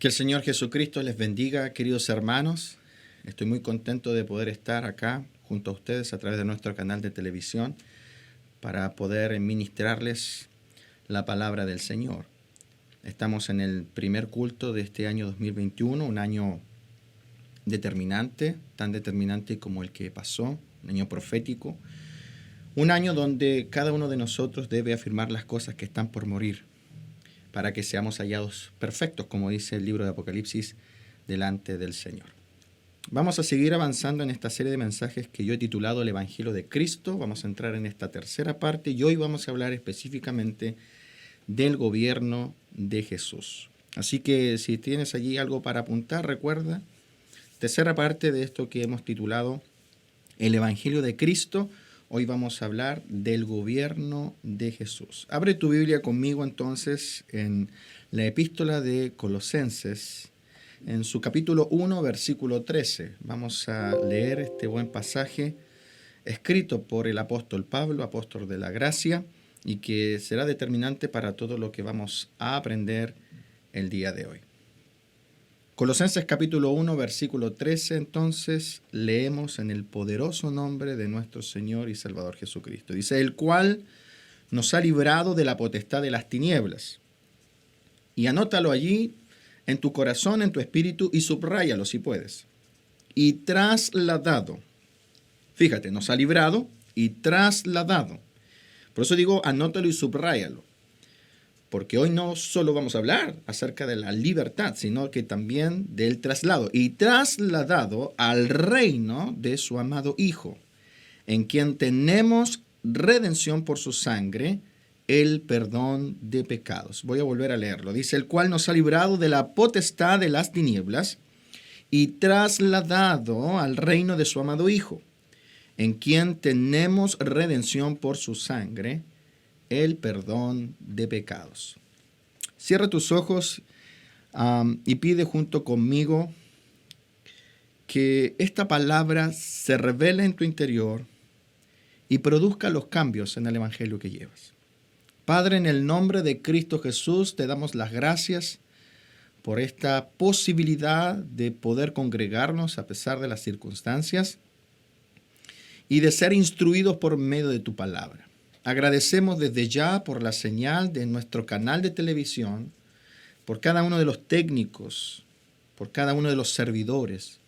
Que el Señor Jesucristo les bendiga, queridos hermanos. Estoy muy contento de poder estar acá junto a ustedes a través de nuestro canal de televisión para poder ministrarles la palabra del Señor. Estamos en el primer culto de este año 2021, un año determinante, tan determinante como el que pasó, un año profético, un año donde cada uno de nosotros debe afirmar las cosas que están por morir, para que seamos hallados perfectos, como dice el libro de Apocalipsis, delante del Señor. Vamos a seguir avanzando en esta serie de mensajes que yo he titulado El Evangelio de Cristo. Vamos a entrar en esta tercera parte y hoy vamos a hablar específicamente del gobierno de Jesús. Así que si tienes allí algo para apuntar, recuerda, tercera parte de esto que hemos titulado El Evangelio de Cristo. Hoy vamos a hablar del gobierno de Jesús. Abre tu Biblia conmigo entonces en la epístola de Colosenses, en su capítulo 1, versículo 13. Vamos a leer este buen pasaje escrito por el apóstol Pablo, apóstol de la gracia, y que será determinante para todo lo que vamos a aprender el día de hoy. Colosenses capítulo 1, versículo 13, entonces leemos en el poderoso nombre de nuestro Señor y Salvador Jesucristo. Dice, el cual nos ha librado de la potestad de las tinieblas. Y anótalo allí en tu corazón, en tu espíritu, y subráyalo si puedes. Y trasladado. Fíjate, nos ha librado y trasladado. Por eso digo, anótalo y subráyalo. Porque hoy no solo vamos a hablar acerca de la libertad, sino que también del traslado. Y trasladado al reino de su amado Hijo, en quien tenemos redención por su sangre, el perdón de pecados. Voy a volver a leerlo. Dice, el cual nos ha librado de la potestad de las tinieblas y trasladado al reino de su amado Hijo, en quien tenemos redención por su sangre, el perdón de pecados. Cierra tus ojos y pide junto conmigo que esta palabra se revele en tu interior y produzca los cambios en el evangelio que llevas. Padre, en el nombre de Cristo Jesús, te damos las gracias por esta posibilidad de poder congregarnos a pesar de las circunstancias y de ser instruidos por medio de tu palabra. Agradecemos desde ya por la señal de nuestro canal de televisión, por cada uno de los técnicos, por cada uno de los servidores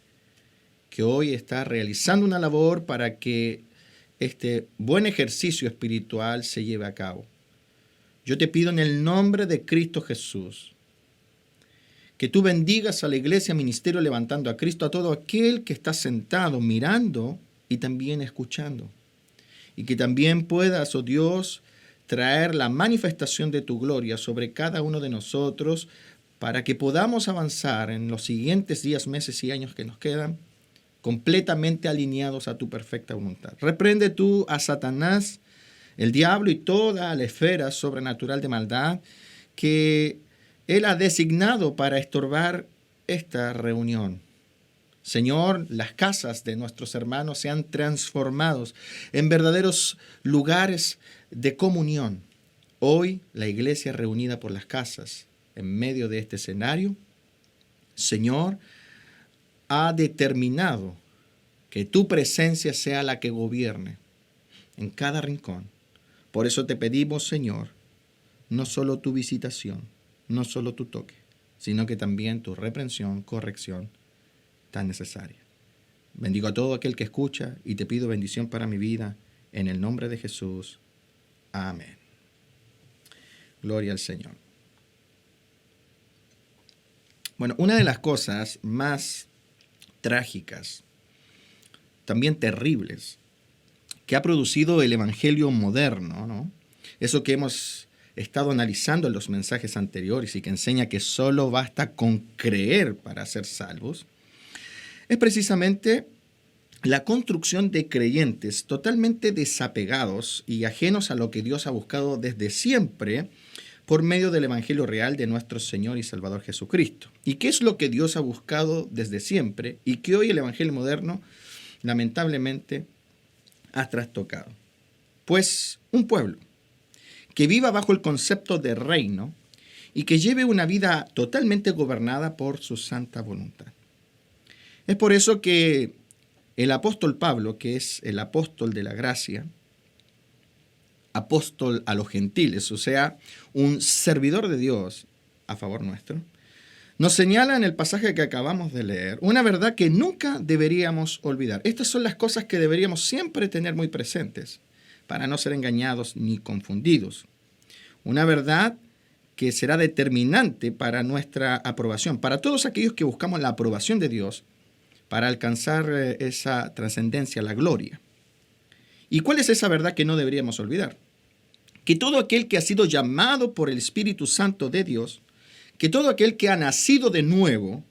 que hoy está realizando una labor para que este buen ejercicio espiritual se lleve a cabo. Yo te pido en el nombre de Cristo Jesús que tú bendigas a la iglesia, ministerio Levantando a Cristo, a todo aquel que está sentado mirando y también escuchando. Y que también puedas, oh Dios, traer la manifestación de tu gloria sobre cada uno de nosotros para que podamos avanzar en los siguientes días, meses y años que nos quedan, completamente alineados a tu perfecta voluntad. Reprende tú a Satanás, el diablo y toda la esfera sobrenatural de maldad que él ha designado para estorbar esta reunión. Señor, las casas de nuestros hermanos sean transformados en verdaderos lugares de comunión. Hoy, la iglesia reunida por las casas en medio de este escenario, Señor, ha determinado que tu presencia sea la que gobierne en cada rincón. Por eso te pedimos, Señor, no solo tu visitación, no solo tu toque, sino que también tu reprensión, corrección, tan necesaria. Bendigo a todo aquel que escucha y te pido bendición para mi vida en el nombre de Jesús. Amén. Gloria al Señor. Bueno, una de las cosas más trágicas, también terribles, que ha producido el evangelio moderno, ¿no? Eso que hemos estado analizando en los mensajes anteriores y que enseña que solo basta con creer para ser salvos, es precisamente la construcción de creyentes totalmente desapegados y ajenos a lo que Dios ha buscado desde siempre por medio del Evangelio real de nuestro Señor y Salvador Jesucristo. ¿Y qué es lo que Dios ha buscado desde siempre y que hoy el Evangelio moderno lamentablemente ha trastocado? Pues un pueblo que viva bajo el concepto de reino y que lleve una vida totalmente gobernada por su santa voluntad. Es por eso que el apóstol Pablo, que es el apóstol de la gracia, apóstol a los gentiles, o sea, un servidor de Dios a favor nuestro, nos señala en el pasaje que acabamos de leer una verdad que nunca deberíamos olvidar. Estas son las cosas que deberíamos siempre tener muy presentes para no ser engañados ni confundidos. Una verdad que será determinante para nuestra aprobación, para todos aquellos que buscamos la aprobación de Dios para alcanzar esa trascendencia, la gloria. ¿Y cuál es esa verdad que no deberíamos olvidar? Que todo aquel que ha sido llamado por el Espíritu Santo de Dios, que todo aquel que ha nacido de nuevo,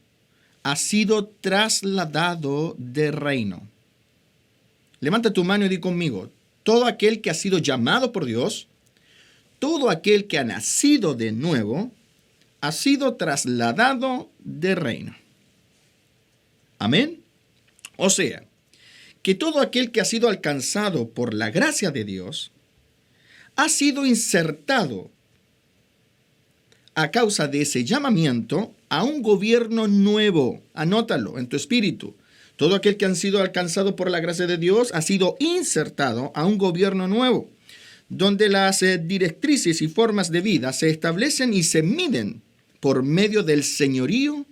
ha sido trasladado de reino. Levanta tu mano y di conmigo, todo aquel que ha sido llamado por Dios, todo aquel que ha nacido de nuevo, ha sido trasladado de reino. Amén. O sea, que todo aquel que ha sido alcanzado por la gracia de Dios, ha sido insertado a causa de ese llamamiento a un gobierno nuevo. Anótalo en tu espíritu. Todo aquel que han sido alcanzado por la gracia de Dios ha sido insertado a un gobierno nuevo, donde las directrices y formas de vida se establecen y se miden por medio del señorío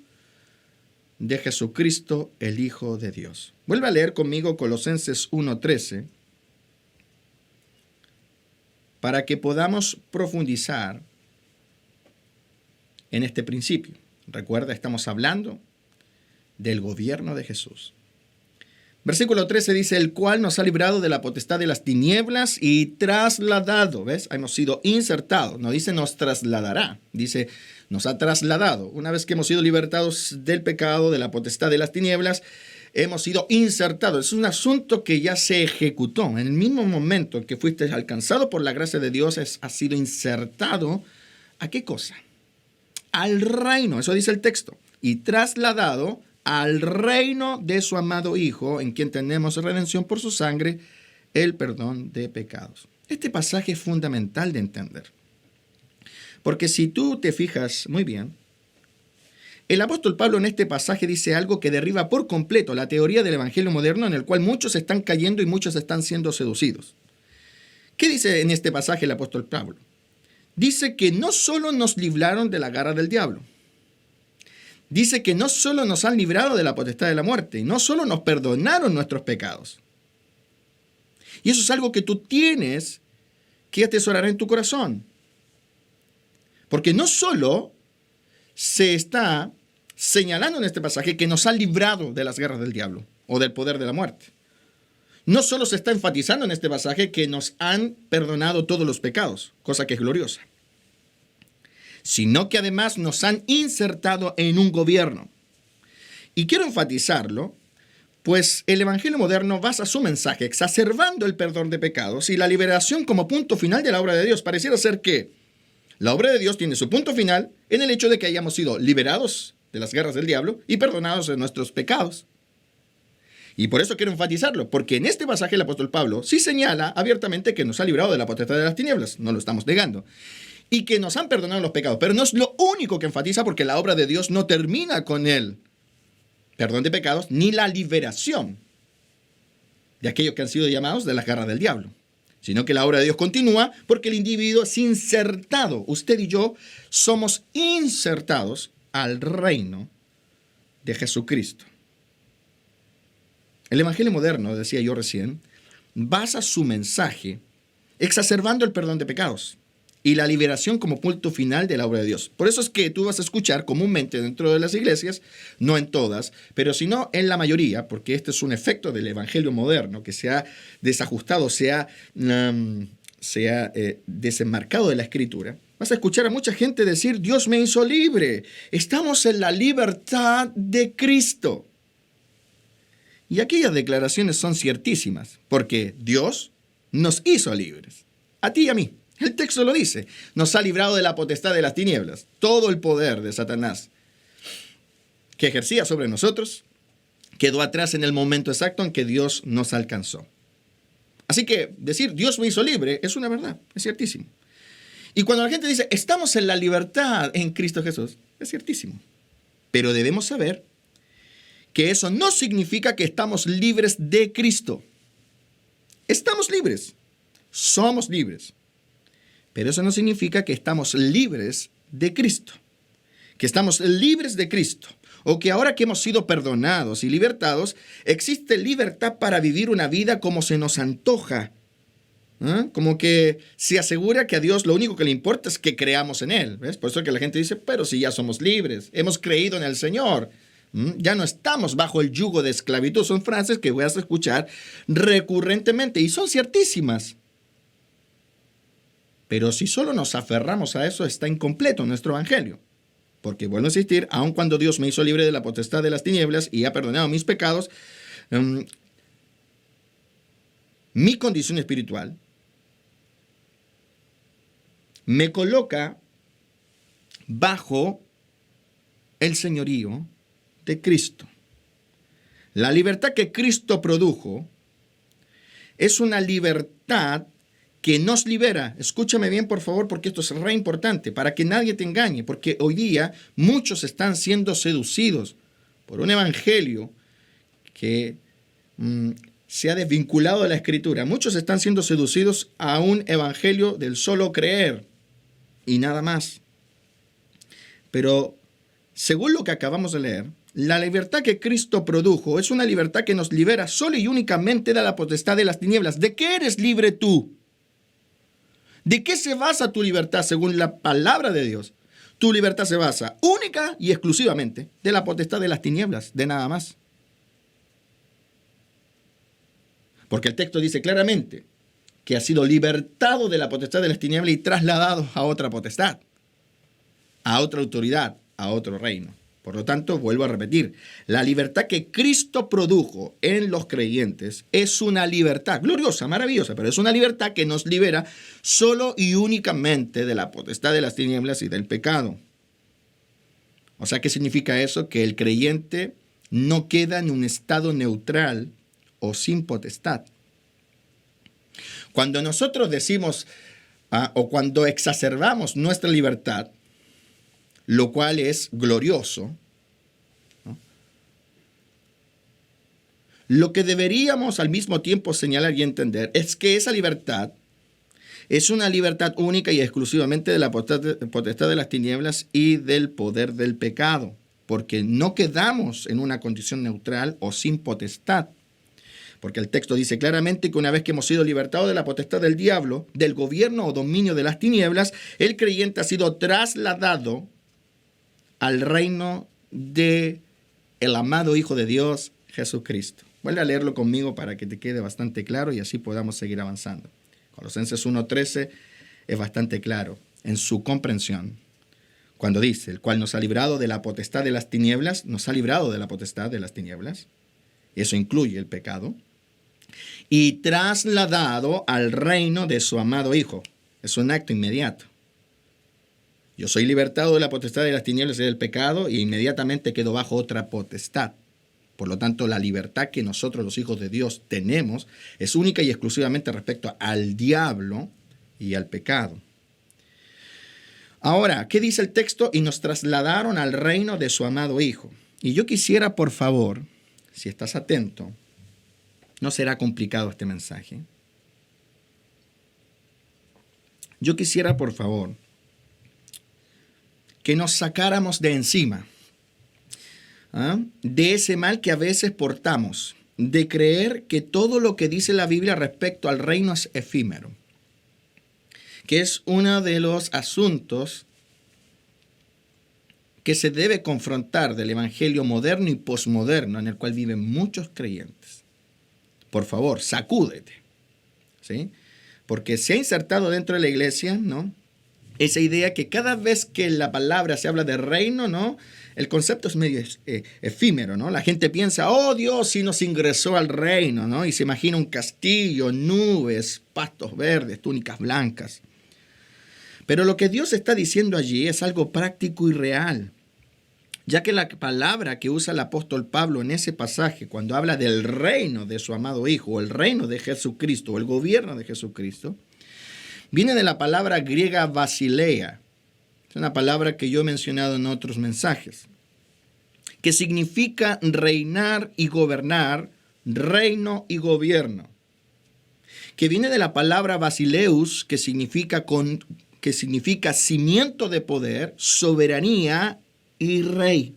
de Jesucristo, el Hijo de Dios. Vuelve a leer conmigo Colosenses 1:13 para que podamos profundizar en este principio. Recuerda, estamos hablando del gobierno de Jesús. Versículo 13 dice, el cual nos ha librado de la potestad de las tinieblas y trasladado, ¿ves? Hemos sido insertados, no dice nos trasladará, dice nos ha trasladado. Una vez que hemos sido libertados del pecado, de la potestad de las tinieblas, hemos sido insertados. Es un asunto que ya se ejecutó. En el mismo momento que fuiste alcanzado por la gracia de Dios, has sido insertado. ¿A qué cosa? Al reino, eso dice el texto, y trasladado al reino de su amado Hijo, en quien tenemos redención por su sangre, el perdón de pecados. Este pasaje es fundamental de entender, porque si tú te fijas muy bien, el apóstol Pablo en este pasaje dice algo que derriba por completo la teoría del evangelio moderno en el cual muchos están cayendo y muchos están siendo seducidos. ¿Qué dice en este pasaje el apóstol Pablo? Dice que no solo nos libraron de la garra del diablo, dice que no solo nos han librado de la potestad de la muerte, y no solo nos perdonaron nuestros pecados. Y eso es algo que tú tienes que atesorar en tu corazón. Porque no solo se está señalando en este pasaje que nos han librado de las garras del diablo o del poder de la muerte. No solo se está enfatizando en este pasaje que nos han perdonado todos los pecados, cosa que es gloriosa, sino que además nos han insertado en un gobierno. Y quiero enfatizarlo, pues el evangelio moderno basa su mensaje exacerbando el perdón de pecados y la liberación como punto final de la obra de Dios. Pareciera ser que la obra de Dios tiene su punto final en el hecho de que hayamos sido liberados de las garras del diablo y perdonados de nuestros pecados. Y por eso quiero enfatizarlo, porque en este pasaje el apóstol Pablo sí señala abiertamente que nos ha librado de la potestad de las tinieblas, no lo estamos negando, y que nos han perdonado los pecados, pero no es lo único que enfatiza, porque la obra de Dios no termina con el perdón de pecados ni la liberación de aquellos que han sido llamados de las garras del diablo, sino que la obra de Dios continúa porque el individuo es insertado. Usted y yo somos insertados al reino de Jesucristo. El evangelio moderno, decía yo recién, basa su mensaje exacerbando el perdón de pecados y la liberación como punto final de la obra de Dios. Por eso es que tú vas a escuchar comúnmente dentro de las iglesias, no en todas, pero sino en la mayoría, porque este es un efecto del evangelio moderno que se ha desajustado, se ha desenmarcado de la escritura. Vas a escuchar a mucha gente decir, Dios me hizo libre, estamos en la libertad de Cristo. Y aquellas declaraciones son ciertísimas, porque Dios nos hizo libres, a ti y a mí. El texto lo dice, nos ha librado de la potestad de las tinieblas, todo el poder de Satanás que ejercía sobre nosotros quedó atrás en el momento exacto en que Dios nos alcanzó. Así que decir Dios me hizo libre es una verdad, es ciertísimo. Y cuando la gente dice, estamos en la libertad en Cristo Jesús, es ciertísimo. Pero debemos saber que eso no significa que estamos libres de Cristo. Estamos libres, somos libres. Pero eso no significa que estamos libres de Cristo. Que estamos libres de Cristo. O que ahora que hemos sido perdonados y libertados, existe libertad para vivir una vida como se nos antoja. Como que se asegura que a Dios lo único que le importa es que creamos en Él. ¿Ves? Por eso es que la gente dice, pero si ya somos libres, hemos creído en el Señor. Ya no estamos bajo el yugo de esclavitud. Son frases que voy a escuchar recurrentemente y son ciertísimas. Pero si solo nos aferramos a eso, está incompleto nuestro evangelio. Porque vuelvo a insistir, aun cuando Dios me hizo libre de la potestad de las tinieblas y ha perdonado mis pecados, mi condición espiritual me coloca bajo el señorío de Cristo. La libertad que Cristo produjo es una libertad que nos libera. Escúchame bien, por favor, porque esto es re importante, para que nadie te engañe, porque hoy día muchos están siendo seducidos por un evangelio que se ha desvinculado de la Escritura. Muchos están siendo seducidos a un evangelio del solo creer y nada más. Pero, según lo que acabamos de leer, la libertad que Cristo produjo es una libertad que nos libera solo y únicamente de la potestad de las tinieblas. ¿De qué eres libre tú? ¿De qué se basa tu libertad según la palabra de Dios? Tu libertad se basa única y exclusivamente de la potestad de las tinieblas, de nada más. Porque el texto dice claramente que ha sido libertado de la potestad de las tinieblas y trasladado a otra potestad, a otra autoridad, a otro reino. Por lo tanto, vuelvo a repetir, la libertad que Cristo produjo en los creyentes es una libertad gloriosa, maravillosa, pero es una libertad que nos libera solo y únicamente de la potestad de las tinieblas y del pecado. O sea, ¿qué significa eso? Que el creyente no queda en un estado neutral o sin potestad. Cuando nosotros decimos o cuando exacerbamos nuestra libertad, lo cual es glorioso, ¿no? Lo que deberíamos al mismo tiempo señalar y entender es que esa libertad es una libertad única y exclusivamente de la potestad de las tinieblas y del poder del pecado, porque no quedamos en una condición neutral o sin potestad. Porque el texto dice claramente que una vez que hemos sido libertados de la potestad del diablo, del gobierno o dominio de las tinieblas, el creyente ha sido trasladado al reino de el amado Hijo de Dios, Jesucristo. Vuelve a leerlo conmigo para que te quede bastante claro y así podamos seguir avanzando. Colosenses 1:13 es bastante claro en su comprensión. Cuando dice, el cual nos ha librado de la potestad de las tinieblas, nos ha librado de la potestad de las tinieblas. Eso incluye el pecado. Y trasladado al reino de su amado Hijo. Es un acto inmediato. Yo soy libertado de la potestad de las tinieblas y del pecado y inmediatamente quedo bajo otra potestad. Por lo tanto, la libertad que nosotros los hijos de Dios tenemos es única y exclusivamente respecto al diablo y al pecado. Ahora, ¿qué dice el texto? Y nos trasladaron al reino de su amado Hijo. Y yo quisiera, por favor, si estás atento, no será complicado este mensaje. Yo quisiera, por favor, que nos sacáramos de encima de ese mal que a veces portamos, de creer que todo lo que dice la Biblia respecto al reino es efímero, que es uno de los asuntos que se debe confrontar del evangelio moderno y posmoderno en el cual viven muchos creyentes. Por favor, sacúdete, ¿sí? Porque se ha insertado dentro de la iglesia, ¿no?, esa idea que cada vez que en la palabra se habla de reino, ¿no?, el concepto es medio efímero, ¿no? La gente piensa, oh Dios, sí nos ingresó al reino, ¿no? Y se imagina un castillo, nubes, pastos verdes, túnicas blancas. Pero lo que Dios está diciendo allí es algo práctico y real, ya que la palabra que usa el apóstol Pablo en ese pasaje, cuando habla del reino de su amado Hijo, o el reino de Jesucristo, o el gobierno de Jesucristo, Viene de la palabra griega basileia. Es una palabra que yo he mencionado en otros mensajes, que significa reinar y gobernar, reino y gobierno. Que viene de la palabra basileus, que significa cimiento de poder, soberanía y rey.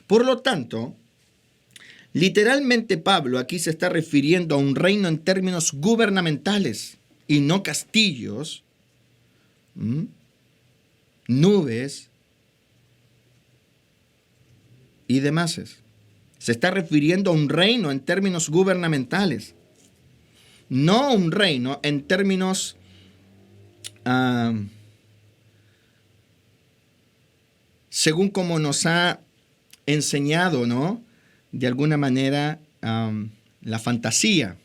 Por lo tanto, literalmente Pablo aquí se está refiriendo a un reino en términos gubernamentales y no castillos, nubes y demás. Se está refiriendo a un reino en términos gubernamentales, no un reino en términos según como nos ha enseñado, ¿no?, de alguna manera la fantasía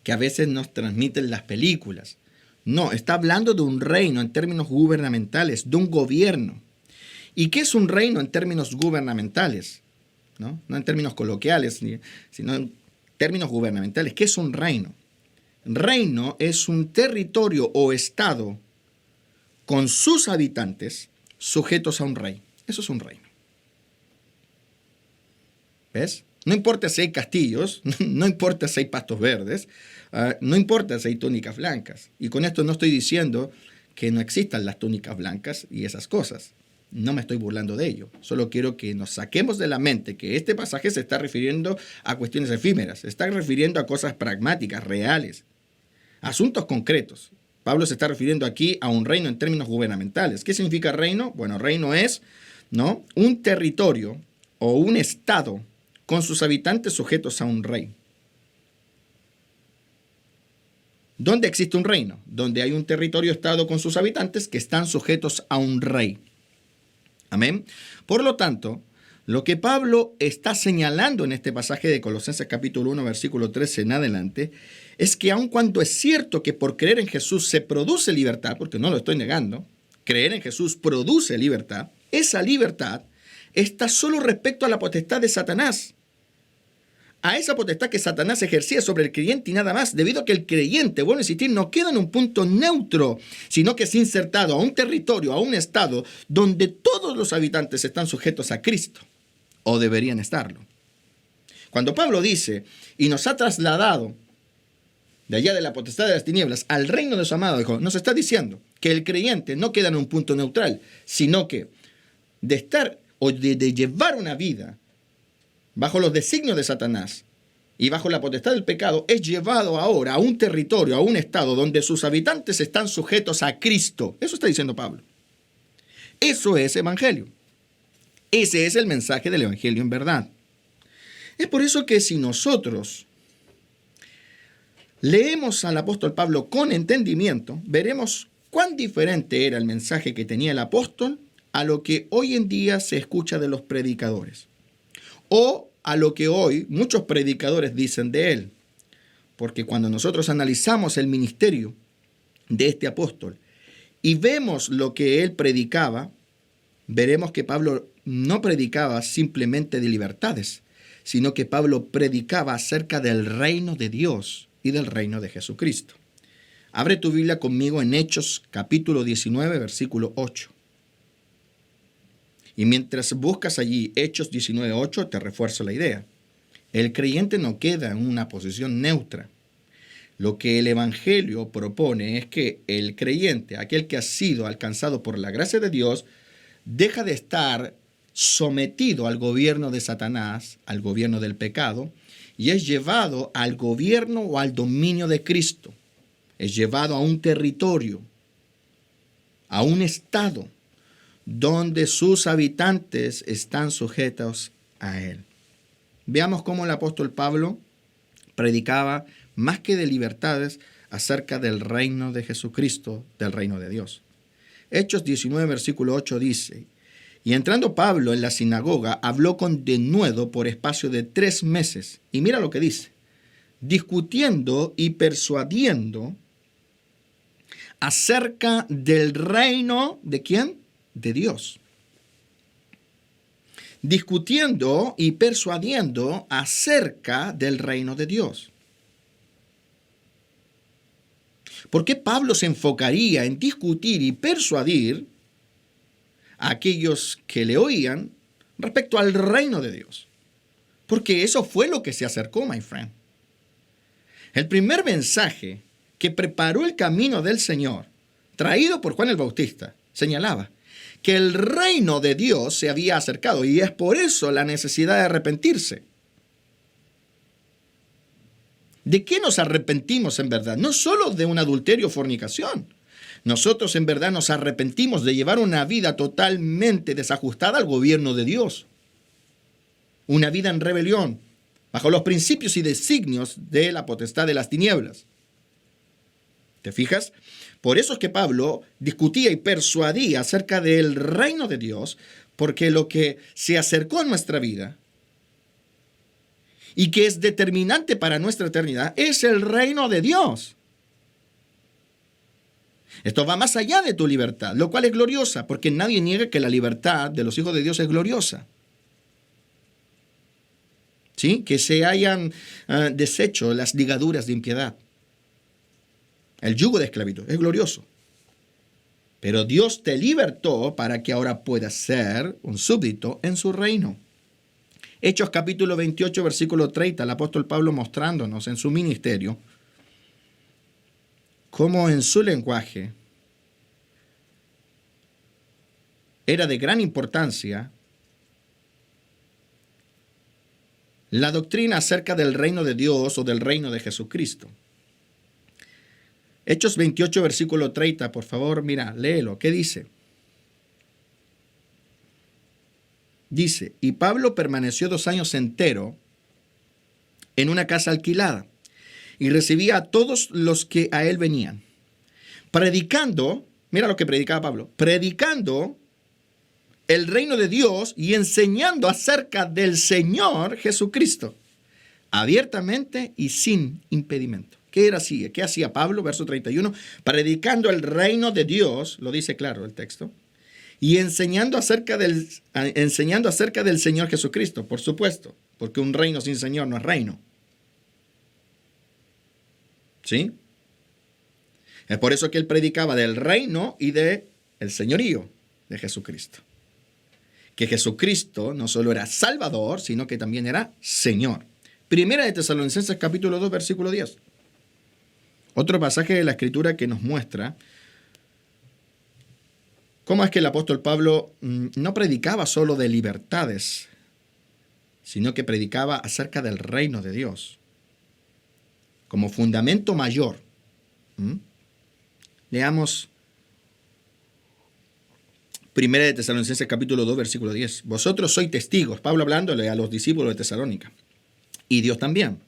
que a veces nos transmiten las películas. No, está hablando de un reino en términos gubernamentales, de un gobierno. ¿Y qué es un reino en términos gubernamentales? No en términos coloquiales, sino en términos gubernamentales. ¿Qué es un reino? Reino es un territorio o estado con sus habitantes sujetos a un rey. Eso es un reino. ¿Ves? No importa si hay castillos, no importa si hay pastos verdes, no importa si hay túnicas blancas. Y con esto no estoy diciendo que no existan las túnicas blancas y esas cosas. No me estoy burlando de ello. Solo quiero que nos saquemos de la mente que este pasaje se está refiriendo a cuestiones efímeras. Se está refiriendo a cosas pragmáticas, reales, asuntos concretos. Pablo se está refiriendo aquí a un reino en términos gubernamentales. ¿Qué significa reino? Bueno, reino es, ¿no?, un territorio o un estado con sus habitantes sujetos a un rey. ¿Dónde existe un reino? Donde hay un territorio o estado con sus habitantes que están sujetos a un rey. Amén. Por lo tanto, lo que Pablo está señalando en este pasaje de Colosenses capítulo 1, versículo 13 en adelante, es que aun cuando es cierto que por creer en Jesús se produce libertad, porque no lo estoy negando, creer en Jesús produce libertad, esa libertad está solo respecto a la potestad de Satanás. A esa potestad que Satanás ejercía sobre el creyente y nada más, debido a que el creyente, vuelvo a insistir, no queda en un punto neutro, sino que es insertado a un territorio, a un estado, donde todos los habitantes están sujetos a Cristo, o deberían estarlo. Cuando Pablo dice, y nos ha trasladado de allá de la potestad de las tinieblas al reino de su amado Hijo, nos está diciendo que el creyente no queda en un punto neutral, sino que de estar o de llevar una vida bajo los designios de Satanás y bajo la potestad del pecado, es llevado ahora a un territorio, a un estado donde sus habitantes están sujetos a Cristo. Eso está diciendo Pablo. Eso es evangelio. Ese es el mensaje del evangelio en verdad. Es por eso que si nosotros leemos al apóstol Pablo con entendimiento, veremos cuán diferente era el mensaje que tenía el apóstol a lo que hoy en día se escucha de los predicadores, o a lo que hoy muchos predicadores dicen de él. Porque cuando nosotros analizamos el ministerio de este apóstol y vemos lo que él predicaba, veremos que Pablo no predicaba simplemente de libertades, sino que Pablo predicaba acerca del reino de Dios y del reino de Jesucristo. Abre tu Biblia conmigo en Hechos capítulo 19, versículo 8. Y mientras buscas allí Hechos 19:8, te refuerzo la idea. El creyente no queda en una posición neutra. Lo que el Evangelio propone es que el creyente, aquel que ha sido alcanzado por la gracia de Dios, deja de estar sometido al gobierno de Satanás, al gobierno del pecado, y es llevado al gobierno o al dominio de Cristo. Es llevado a un territorio, a un estado, donde sus habitantes están sujetos a él. Veamos cómo el apóstol Pablo predicaba más que de libertades acerca del reino de Jesucristo, del reino de Dios. Hechos 19, versículo 8 dice, y entrando Pablo en la sinagoga, habló con denuedo por espacio de 3 meses. Y mira lo que dice, discutiendo y persuadiendo acerca del reino, ¿de quién? De Dios. Discutiendo y persuadiendo acerca del reino de Dios. ¿Por qué Pablo se enfocaría en discutir y persuadir a aquellos que le oían respecto al reino de Dios? Porque eso fue lo que se acercó, my friend. El primer mensaje que preparó el camino del Señor, traído por Juan el Bautista, señalaba que el reino de Dios se había acercado y es por eso la necesidad de arrepentirse. ¿De qué nos arrepentimos en verdad? No solo de un adulterio o fornicación. Nosotros en verdad nos arrepentimos de llevar una vida totalmente desajustada al gobierno de Dios. Una vida en rebelión, bajo los principios y designios de la potestad de las tinieblas. ¿Te fijas? Por eso es que Pablo discutía y persuadía acerca del reino de Dios, porque lo que se acercó a nuestra vida y que es determinante para nuestra eternidad es el reino de Dios. Esto va más allá de tu libertad, lo cual es gloriosa, porque nadie niega que la libertad de los hijos de Dios es gloriosa. ¿Sí? Que se hayan deshecho las ligaduras de impiedad. El yugo de esclavitud es glorioso. Pero Dios te libertó para que ahora puedas ser un súbdito en su reino. Hechos capítulo 28, versículo 30, el apóstol Pablo mostrándonos en su ministerio cómo en su lenguaje era de gran importancia la doctrina acerca del reino de Dios o del reino de Jesucristo. Hechos 28, versículo 30, por favor, mira, léelo. ¿Qué dice? Dice, y Pablo permaneció 2 años entero en una casa alquilada y recibía a todos los que a él venían, predicando, mira lo que predicaba Pablo, predicando el reino de Dios y enseñando acerca del Señor Jesucristo, abiertamente y sin impedimento. ¿Qué era así? ¿Qué hacía Pablo? Verso 31, predicando el reino de Dios, lo dice claro el texto, y enseñando acerca del Señor Jesucristo, por supuesto, porque un reino sin Señor no es reino. ¿Sí? Es por eso que él predicaba del reino y del señorío de Jesucristo. Que Jesucristo no solo era Salvador, sino que también era Señor. Primera de Tesalonicenses capítulo 2, versículo 10. Otro pasaje de la Escritura que nos muestra cómo es que el apóstol Pablo no predicaba solo de libertades, sino que predicaba acerca del reino de Dios como fundamento mayor. Leamos Primera de Tesalonicenses capítulo 2, versículo 10. Vosotros sois testigos, Pablo hablándole a los discípulos de Tesalónica, y Dios también,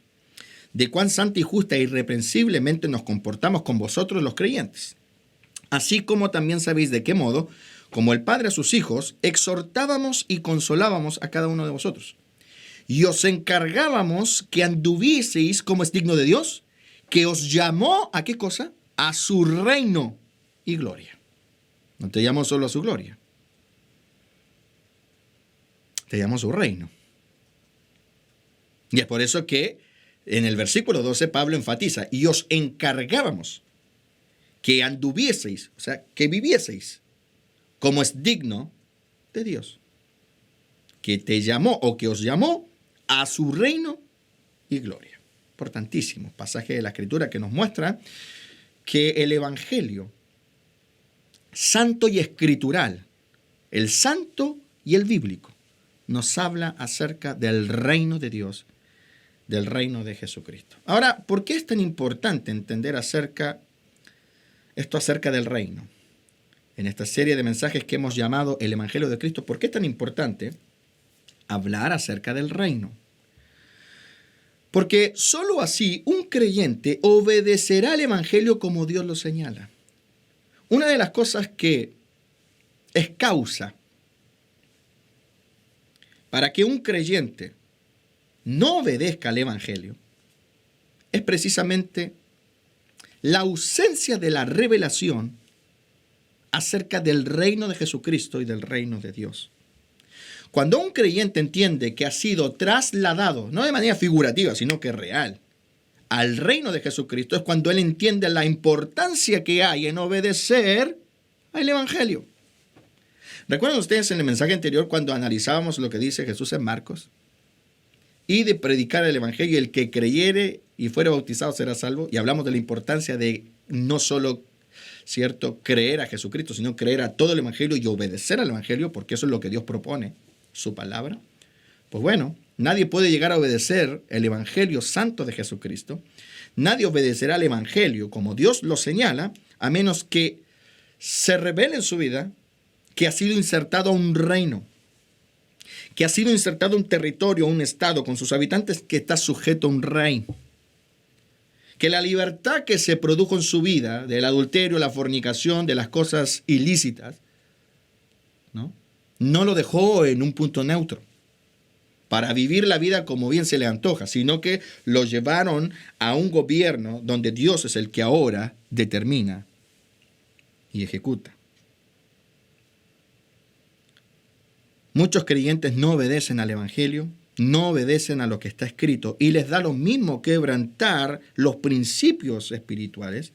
de cuán santa y justa e irreprensiblemente nos comportamos con vosotros los creyentes. Así como también sabéis de qué modo, como el Padre a sus hijos, exhortábamos y consolábamos a cada uno de vosotros. Y os encargábamos que anduvieseis como es digno de Dios, que os llamó ¿a qué cosa? A su reino y gloria. No te llamó solo a su gloria. Te llamó a su reino. Y es por eso que en el versículo 12 Pablo enfatiza, y os encargábamos que anduvieseis, o sea, que vivieseis como es digno de Dios, que te llamó o que os llamó a su reino y gloria. Importantísimo pasaje de la Escritura que nos muestra que el Evangelio santo y escritural, el santo y el bíblico, nos habla acerca del reino de Dios, del reino de Jesucristo. Ahora, ¿por qué es tan importante entender acerca del reino? En esta serie de mensajes que hemos llamado el Evangelio de Cristo, ¿por qué es tan importante hablar acerca del reino? Porque sólo así un creyente obedecerá al Evangelio como Dios lo señala. Una de las cosas que es causa para que un creyente no obedezca al Evangelio es precisamente la ausencia de la revelación acerca del reino de Jesucristo y del reino de Dios. Cuando un creyente entiende que ha sido trasladado, no de manera figurativa, sino que real, al reino de Jesucristo es cuando él entiende la importancia que hay en obedecer al Evangelio. ¿Recuerdan ustedes en el mensaje anterior cuando analizábamos lo que dice Jesús en Marcos? Y de predicar el Evangelio, el que creyere y fuere bautizado será salvo. Y hablamos de la importancia de no solo, ¿cierto?, creer a Jesucristo, sino creer a todo el Evangelio y obedecer al Evangelio, porque eso es lo que Dios propone, su palabra. Pues bueno, nadie puede llegar a obedecer el Evangelio santo de Jesucristo. Nadie obedecerá al Evangelio como Dios lo señala, a menos que se revele en su vida que ha sido insertado a un reino, que ha sido insertado a un territorio, a un estado con sus habitantes que está sujeto a un rey. Que la libertad que se produjo en su vida, del adulterio, la fornicación, de las cosas ilícitas, no lo dejó en un punto neutro para vivir la vida como bien se le antoja, sino que lo llevaron a un gobierno donde Dios es el que ahora determina y ejecuta. Muchos creyentes no obedecen al Evangelio, no obedecen a lo que está escrito y les da lo mismo quebrantar los principios espirituales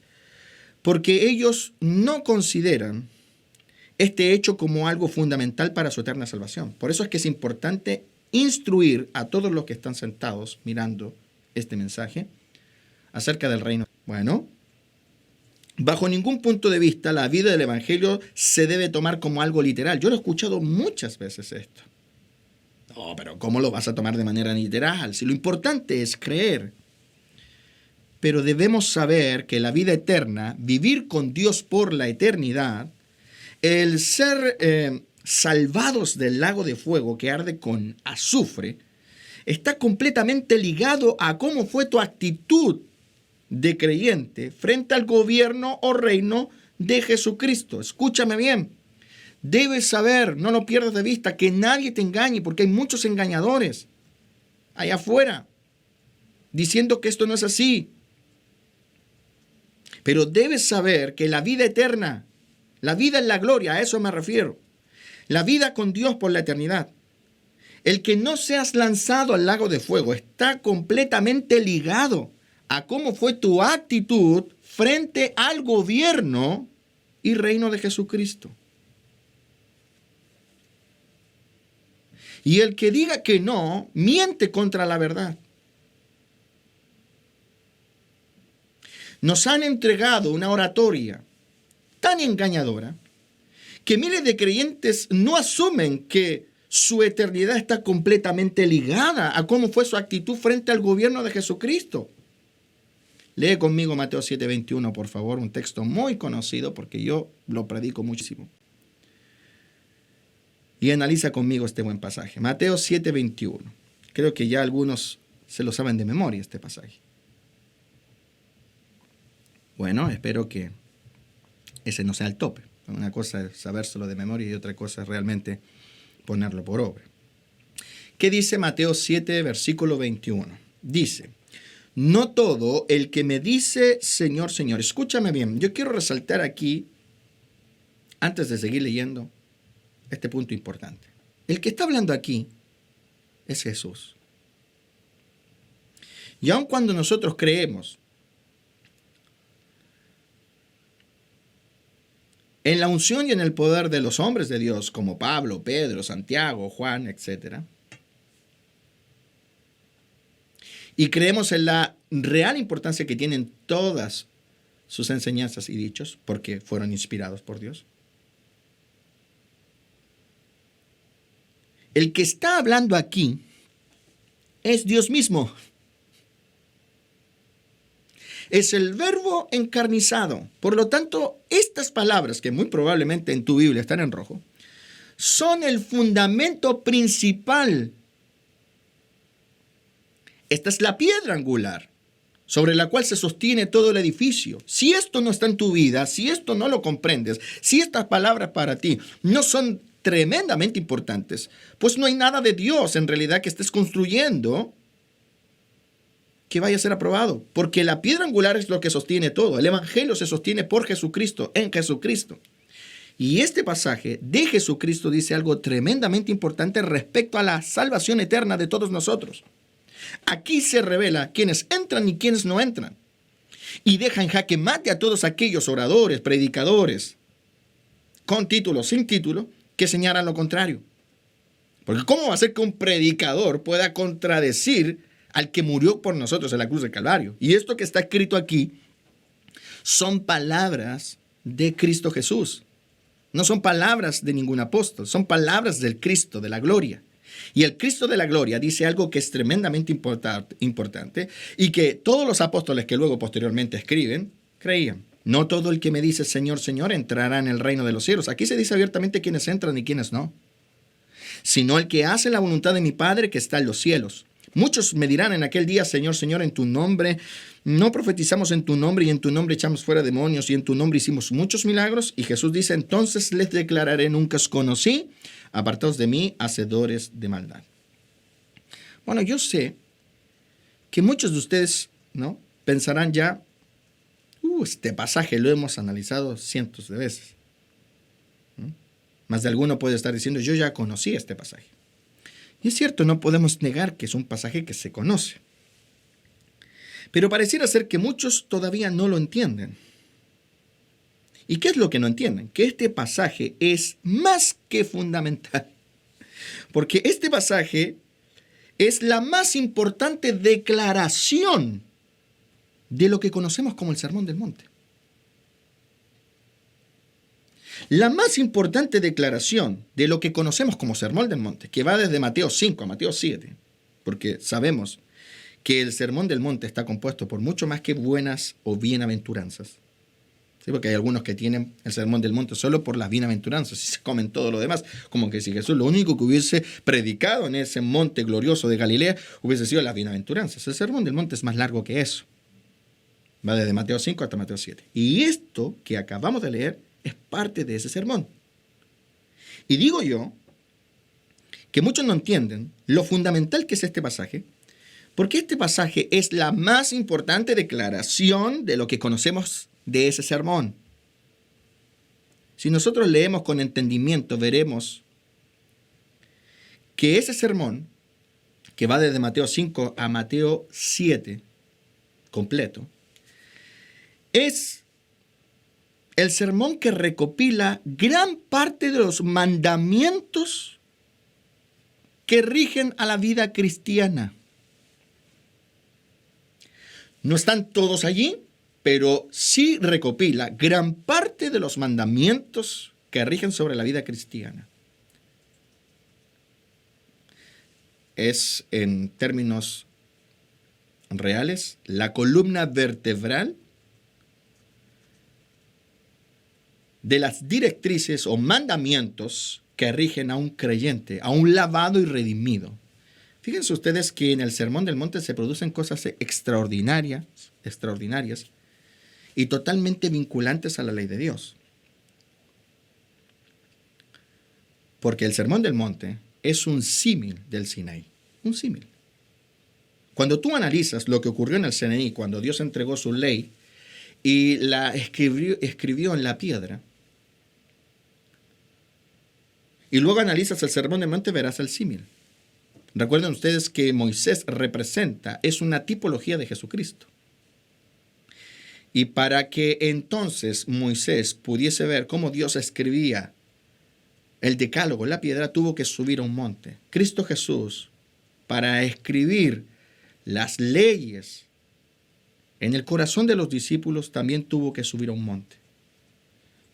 porque ellos no consideran este hecho como algo fundamental para su eterna salvación. Por eso es que es importante instruir a todos los que están sentados mirando este mensaje acerca del reino. Bueno, bajo ningún punto de vista la vida del Evangelio se debe tomar como algo literal. Yo lo he escuchado muchas veces esto. No, pero ¿cómo lo vas a tomar de manera literal? Si lo importante es creer. Pero debemos saber que la vida eterna, vivir con Dios por la eternidad, el ser salvados del lago de fuego que arde con azufre, está completamente ligado a cómo fue tu actitud de creyente frente al gobierno o reino de Jesucristo. Escúchame bien. Debes saber, no lo pierdas de vista, que nadie te engañe, porque hay muchos engañadores allá afuera diciendo que esto no es así. Pero debes saber que la vida eterna, la vida en la gloria, a eso me refiero, la vida con Dios por la eternidad, el que no seas lanzado al lago de fuego está completamente ligado a cómo fue tu actitud frente al gobierno y reino de Jesucristo. Y el que diga que no, miente contra la verdad. Nos han entregado una oratoria tan engañadora que miles de creyentes no asumen que su eternidad está completamente ligada a cómo fue su actitud frente al gobierno de Jesucristo. Lee conmigo Mateo 7:21, por favor, un texto muy conocido porque yo lo predico muchísimo. Y analiza conmigo este buen pasaje. Mateo 7:21. Creo que ya algunos se lo saben de memoria este pasaje. Bueno, espero que ese no sea el tope. Una cosa es sabérselo de memoria y otra cosa es realmente ponerlo por obra. ¿Qué dice Mateo 7, versículo 21? Dice: no todo el que me dice Señor, Señor. Escúchame bien, yo quiero resaltar aquí, antes de seguir leyendo, este punto importante. El que está hablando aquí es Jesús. Y aun cuando nosotros creemos en la unción y en el poder de los hombres de Dios, como Pablo, Pedro, Santiago, Juan, etc., y creemos en la real importancia que tienen todas sus enseñanzas y dichos, porque fueron inspirados por Dios, el que está hablando aquí es Dios mismo. Es el Verbo encarnizado. Por lo tanto, estas palabras, que muy probablemente en tu Biblia están en rojo, son el fundamento principal. Esta es la piedra angular sobre la cual se sostiene todo el edificio. Si esto no está en tu vida, si esto no lo comprendes, si estas palabras para ti no son tremendamente importantes, pues no hay nada de Dios en realidad que estés construyendo que vaya a ser aprobado, porque la piedra angular es lo que sostiene todo. El Evangelio se sostiene por Jesucristo, en Jesucristo. Y este pasaje de Jesucristo dice algo tremendamente importante respecto a la salvación eterna de todos nosotros. Aquí se revela quiénes entran y quiénes no entran. Y deja en jaque mate a todos aquellos oradores, predicadores, con título, sin título, que señalan lo contrario. Porque ¿cómo va a ser que un predicador pueda contradecir al que murió por nosotros en la cruz del Calvario? Y esto que está escrito aquí son palabras de Cristo Jesús. No son palabras de ningún apóstol, son palabras del Cristo de la gloria. Y el Cristo de la gloria dice algo que es tremendamente importante y que todos los apóstoles que luego posteriormente escriben creían. No todo el que me dice Señor, Señor entrará en el reino de los cielos. Aquí se dice abiertamente quiénes entran y quiénes no. Sino el que hace la voluntad de mi Padre que está en los cielos. Muchos me dirán en aquel día, Señor, Señor, en tu nombre, no profetizamos en tu nombre y en tu nombre echamos fuera demonios y en tu nombre hicimos muchos milagros. Y Jesús dice, entonces les declararé, nunca os conocí, apartaos de mí, hacedores de maldad. Bueno, yo sé que muchos de ustedes, ¿no?, pensarán ya, este pasaje lo hemos analizado cientos de veces. Más de alguno puede estar diciendo, yo ya conocí este pasaje. Y es cierto, no podemos negar que es un pasaje que se conoce. Pero pareciera ser que muchos todavía no lo entienden. ¿Y qué es lo que no entienden? Que este pasaje es más que fundamental. Porque este pasaje es la más importante declaración de lo que conocemos como el Sermón del Monte. La más importante declaración de lo que conocemos como Sermón del Monte, que va desde Mateo 5 a Mateo 7, porque sabemos que el Sermón del Monte está compuesto por mucho más que buenas o bienaventuranzas. ¿Sí? Porque hay algunos que tienen el Sermón del Monte solo por las bienaventuranzas y se comen todo lo demás, como que si Jesús lo único que hubiese predicado en ese monte glorioso de Galilea hubiese sido las bienaventuranzas. El Sermón del Monte es más largo que eso. Va desde Mateo 5 hasta Mateo 7. Y esto que acabamos de leer es parte de ese sermón. Y digo yo que muchos no entienden lo fundamental que es este pasaje, porque este pasaje es la más importante declaración de lo que conocemos de ese sermón. Si nosotros leemos con entendimiento, veremos que ese sermón, que va desde Mateo 5 a Mateo 7, completo, es el sermón que recopila gran parte de los mandamientos que rigen a la vida cristiana. No están todos allí, pero sí recopila gran parte de los mandamientos que rigen sobre la vida cristiana. Es, en términos reales, la columna vertebral de las directrices o mandamientos que rigen a un creyente, a un lavado y redimido. Fíjense ustedes que en el Sermón del Monte se producen cosas extraordinarias y totalmente vinculantes a la ley de Dios. Porque el Sermón del Monte es un símil del Sinaí, un símil. Cuando tú analizas lo que ocurrió en el Sinaí, cuando Dios entregó su ley y la escribió en la piedra, y luego analizas el Sermón del Monte, verás el símil. Recuerden ustedes que Moisés representa, es una tipología de Jesucristo. Y para que entonces Moisés pudiese ver cómo Dios escribía el decálogo en la piedra, tuvo que subir a un monte. Cristo Jesús, para escribir las leyes en el corazón de los discípulos, también tuvo que subir a un monte.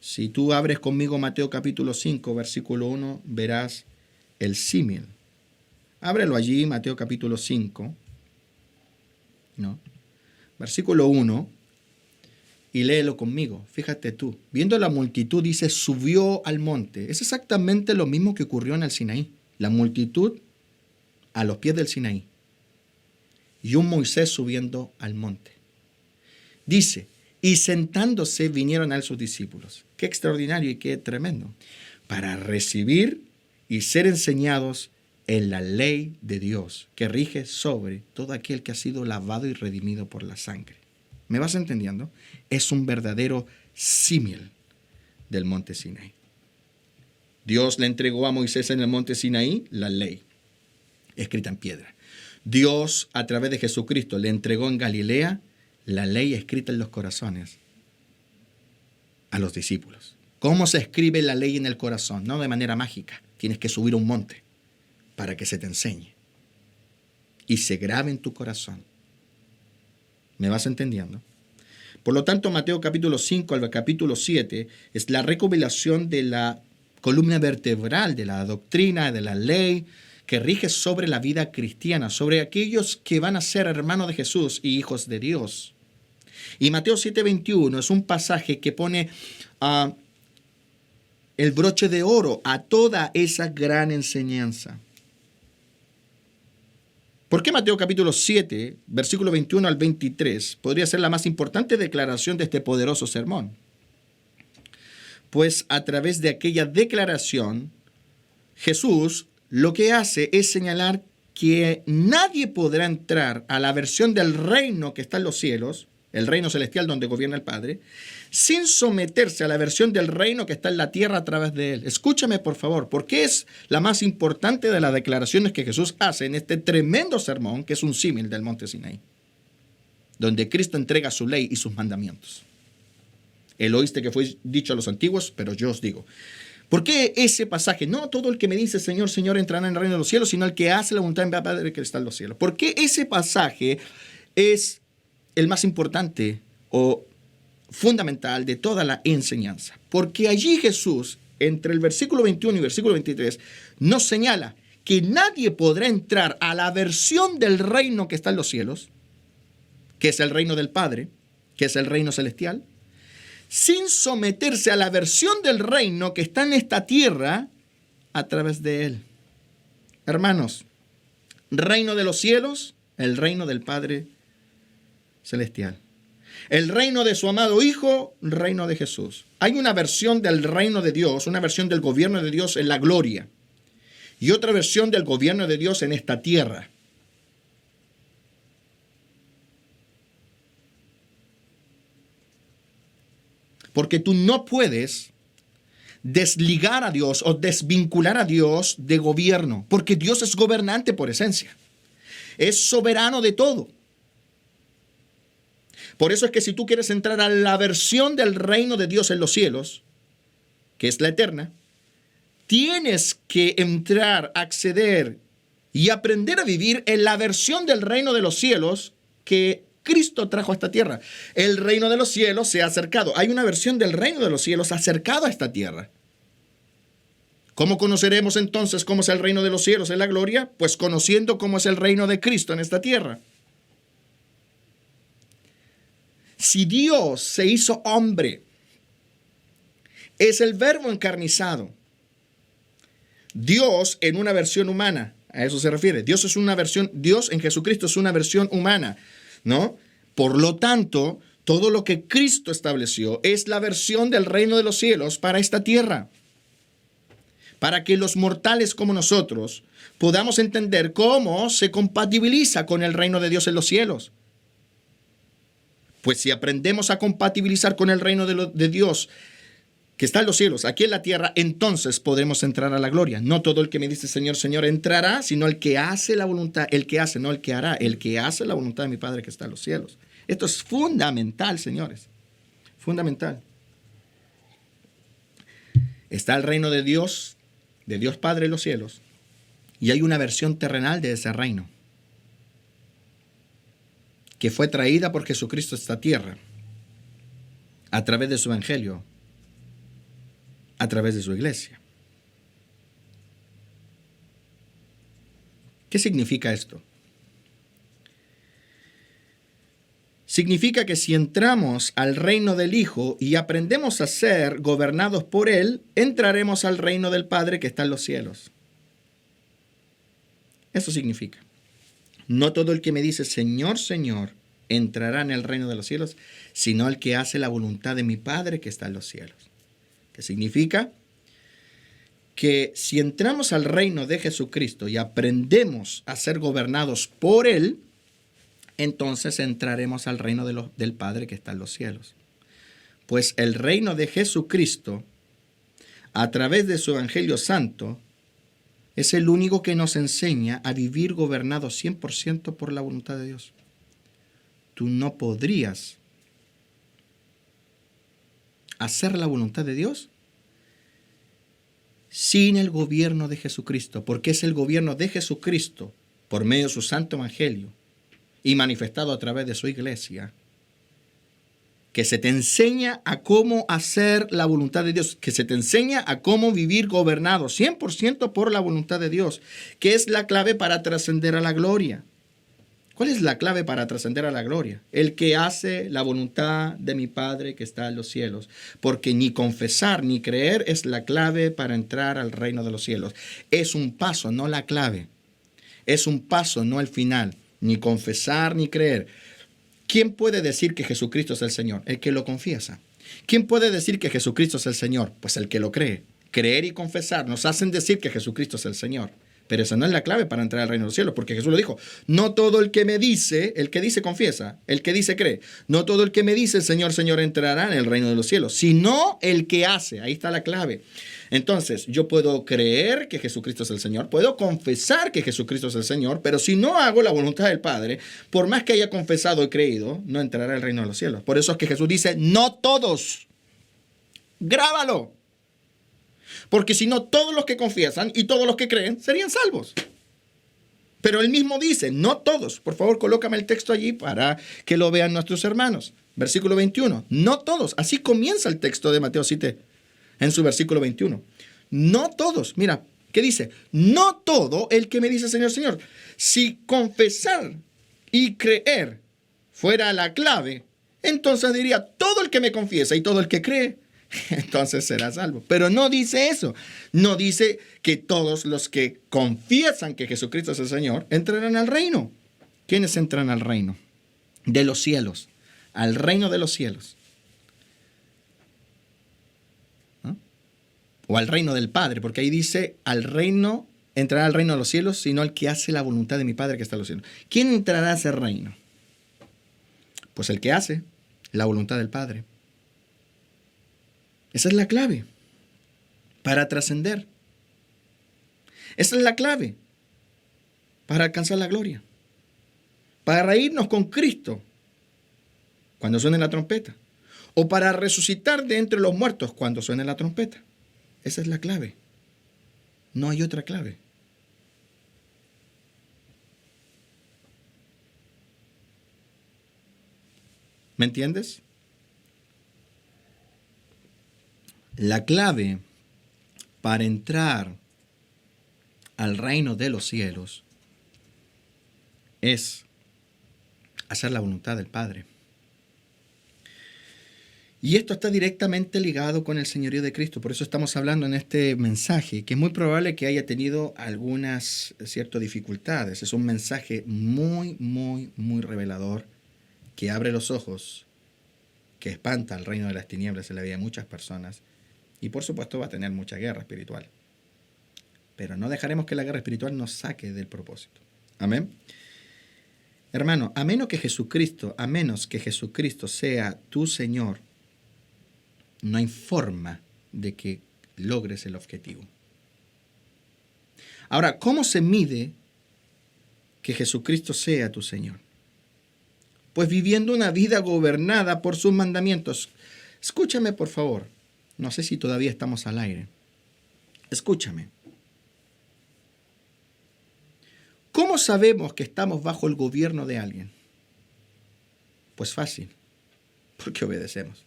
Si tú abres conmigo Mateo capítulo 5, versículo 1, verás el símil. Ábrelo allí, Mateo capítulo 5, ¿no? Versículo 1, y léelo conmigo. Fíjate tú, viendo la multitud, dice, subió al monte. Es exactamente lo mismo que ocurrió en el Sinaí. La multitud a los pies del Sinaí. Y un Moisés subiendo al monte. Dice, y sentándose vinieron a él sus discípulos. Qué extraordinario y qué tremendo. Para recibir y ser enseñados en la ley de Dios, que rige sobre todo aquel que ha sido lavado y redimido por la sangre. ¿Me vas entendiendo? Es un verdadero símil del monte Sinaí. Dios le entregó a Moisés en el monte Sinaí la ley, escrita en piedra. Dios, a través de Jesucristo, le entregó en Galilea la ley escrita en los corazones a los discípulos. ¿Cómo se escribe la ley en el corazón? No de manera mágica. Tienes que subir un monte para que se te enseñe y se grabe en tu corazón. ¿Me vas entendiendo? Por lo tanto, Mateo capítulo 5 al capítulo 7 es la recopilación de la columna vertebral de la doctrina, de la ley que rige sobre la vida cristiana, sobre aquellos que van a ser hermanos de Jesús y hijos de Dios. Y Mateo 7:21 es un pasaje que pone el broche de oro a toda esa gran enseñanza. ¿Por qué Mateo capítulo 7, versículo 21 al 23, podría ser la más importante declaración de este poderoso sermón? Pues a través de aquella declaración, Jesús lo que hace es señalar que nadie podrá entrar a la versión del reino que está en los cielos, el reino celestial donde gobierna el Padre, sin someterse a la versión del reino que está en la tierra a través de él. Escúchame, por favor, porque es la más importante de las declaraciones que Jesús hace en este tremendo sermón, que es un símil del monte Sinaí, donde Cristo entrega su ley y sus mandamientos. El oíste que fue dicho a los antiguos, pero yo os digo. ¿Por qué ese pasaje? No todo el que me dice Señor, Señor entrará en el reino de los cielos, sino el que hace la voluntad de mi Padre que está en los cielos. ¿Por qué ese pasaje es el más importante o fundamental de toda la enseñanza? Porque allí Jesús, entre el versículo 21 y el versículo 23, nos señala que nadie podrá entrar a la versión del reino que está en los cielos, que es el reino del Padre, que es el reino celestial, sin someterse a la versión del reino que está en esta tierra a través de él. Hermanos, reino de los cielos, el reino del Padre celestial. El reino de su amado Hijo, reino de Jesús. Hay una versión del reino de Dios, una versión del gobierno de Dios en la gloria y otra versión del gobierno de Dios en esta tierra. Porque tú no puedes desligar a Dios o desvincular a Dios de gobierno, porque Dios es gobernante por esencia. Es soberano de todo. Por eso es que si tú quieres entrar a la versión del reino de Dios en los cielos, que es la eterna, tienes que entrar, acceder y aprender a vivir en la versión del reino de los cielos que Cristo trajo a esta tierra. El reino de los cielos se ha acercado. Hay una versión del reino de los cielos acercado a esta tierra. ¿Cómo conoceremos entonces cómo es el reino de los cielos en la gloria? Pues conociendo cómo es el reino de Cristo en esta tierra. Si Dios se hizo hombre, es el verbo encarnizado. Dios en una versión humana, a eso se refiere. Dios en Jesucristo es una versión humana, ¿no? Por lo tanto, todo lo que Cristo estableció es la versión del reino de los cielos para esta tierra. Para que los mortales como nosotros podamos entender cómo se compatibiliza con el reino de Dios en los cielos. Pues si aprendemos a compatibilizar con el reino de Dios que está en los cielos, aquí en la tierra, entonces podremos entrar a la gloria. No todo el que me dice Señor, Señor entrará, sino el que hace la voluntad, el que hace, no el que hará, el que hace la voluntad de mi Padre que está en los cielos. Esto es fundamental, señores, fundamental. Está el reino de Dios Padre en los cielos, y hay una versión terrenal de ese reino, que fue traída por Jesucristo a esta tierra, a través de su evangelio, a través de su iglesia. ¿Qué significa esto? Significa que si entramos al reino del Hijo y aprendemos a ser gobernados por Él, entraremos al reino del Padre que está en los cielos. Eso significa. No todo el que me dice Señor, Señor, entrará en el reino de los cielos, sino el que hace la voluntad de mi Padre que está en los cielos. ¿Qué significa? Que si entramos al reino de Jesucristo y aprendemos a ser gobernados por Él, entonces entraremos al reino del Padre que está en los cielos. Pues el reino de Jesucristo, a través de su Evangelio Santo, Es el único que nos enseña a vivir gobernados 100% por la voluntad de Dios. Tú no podrías hacer la voluntad de Dios sin el gobierno de Jesucristo, porque es el gobierno de Jesucristo por medio de su santo evangelio y manifestado a través de su iglesia, que se te enseña a cómo hacer la voluntad de Dios, que se te enseña a cómo vivir gobernado 100% por la voluntad de Dios, que es la clave para trascender a la gloria. ¿Cuál es la clave para trascender a la gloria? El que hace la voluntad de mi Padre que está en los cielos, porque ni confesar ni creer es la clave para entrar al reino de los cielos. Es un paso, no la clave. Es un paso, no el final. Ni confesar ni creer. ¿Quién puede decir que Jesucristo es el Señor? El que lo confiesa. ¿Quién puede decir que Jesucristo es el Señor? Pues el que lo cree. Creer y confesar nos hacen decir que Jesucristo es el Señor. Pero esa no es la clave para entrar al reino de los cielos, porque Jesús lo dijo. No todo el que dice confiesa, el que dice cree. No todo el que me dice Señor, Señor entrará en el reino de los cielos, sino el que hace. Ahí está la clave. Entonces, yo puedo creer que Jesucristo es el Señor, puedo confesar que Jesucristo es el Señor, pero si no hago la voluntad del Padre, por más que haya confesado y creído, no entrará al reino de los cielos. Por eso es que Jesús dice, no todos. Grábalo. Porque si no, todos los que confiesan y todos los que creen serían salvos. Pero él mismo dice, no todos. Por favor, colócame el texto allí para que lo vean nuestros hermanos. Versículo 21. No todos. Así comienza el texto de Mateo 7, en su versículo 21. No todos. Mira, ¿qué dice? No todo el que me dice Señor, Señor. Si confesar y creer fuera la clave, entonces diría, todo el que me confiesa y todo el que cree, entonces será salvo. Pero no dice eso. No dice que todos los que confiesan que Jesucristo es el Señor entrarán al reino. ¿Quiénes entran al reino? De los cielos. Al reino de los cielos. ¿No? O al reino del Padre, porque ahí dice entrará al reino de los cielos, sino el que hace la voluntad de mi Padre que está en los cielos. ¿Quién entrará a ese reino? Pues el que hace la voluntad del Padre. Esa es la clave para trascender. Esa es la clave para alcanzar la gloria. Para reírnos con Cristo cuando suene la trompeta. O para resucitar de entre los muertos cuando suene la trompeta. Esa es la clave. No hay otra clave. ¿Me entiendes? La clave para entrar al reino de los cielos es hacer la voluntad del Padre. Y esto está directamente ligado con el señorío de Cristo. Por eso estamos hablando en este mensaje, que es muy probable que haya tenido algunas ciertas dificultades. Es un mensaje muy, muy, muy revelador, que abre los ojos, que espanta al reino de las tinieblas en la vida de muchas personas. Y por supuesto va a tener mucha guerra espiritual. Pero no dejaremos que la guerra espiritual nos saque del propósito. Amén. Hermano, a menos que Jesucristo sea tu Señor, no hay forma de que logres el objetivo. Ahora, ¿cómo se mide que Jesucristo sea tu Señor? Pues viviendo una vida gobernada por sus mandamientos. Escúchame, por favor. No sé si todavía estamos al aire. Escúchame. ¿Cómo sabemos que estamos bajo el gobierno de alguien? Pues fácil, porque obedecemos.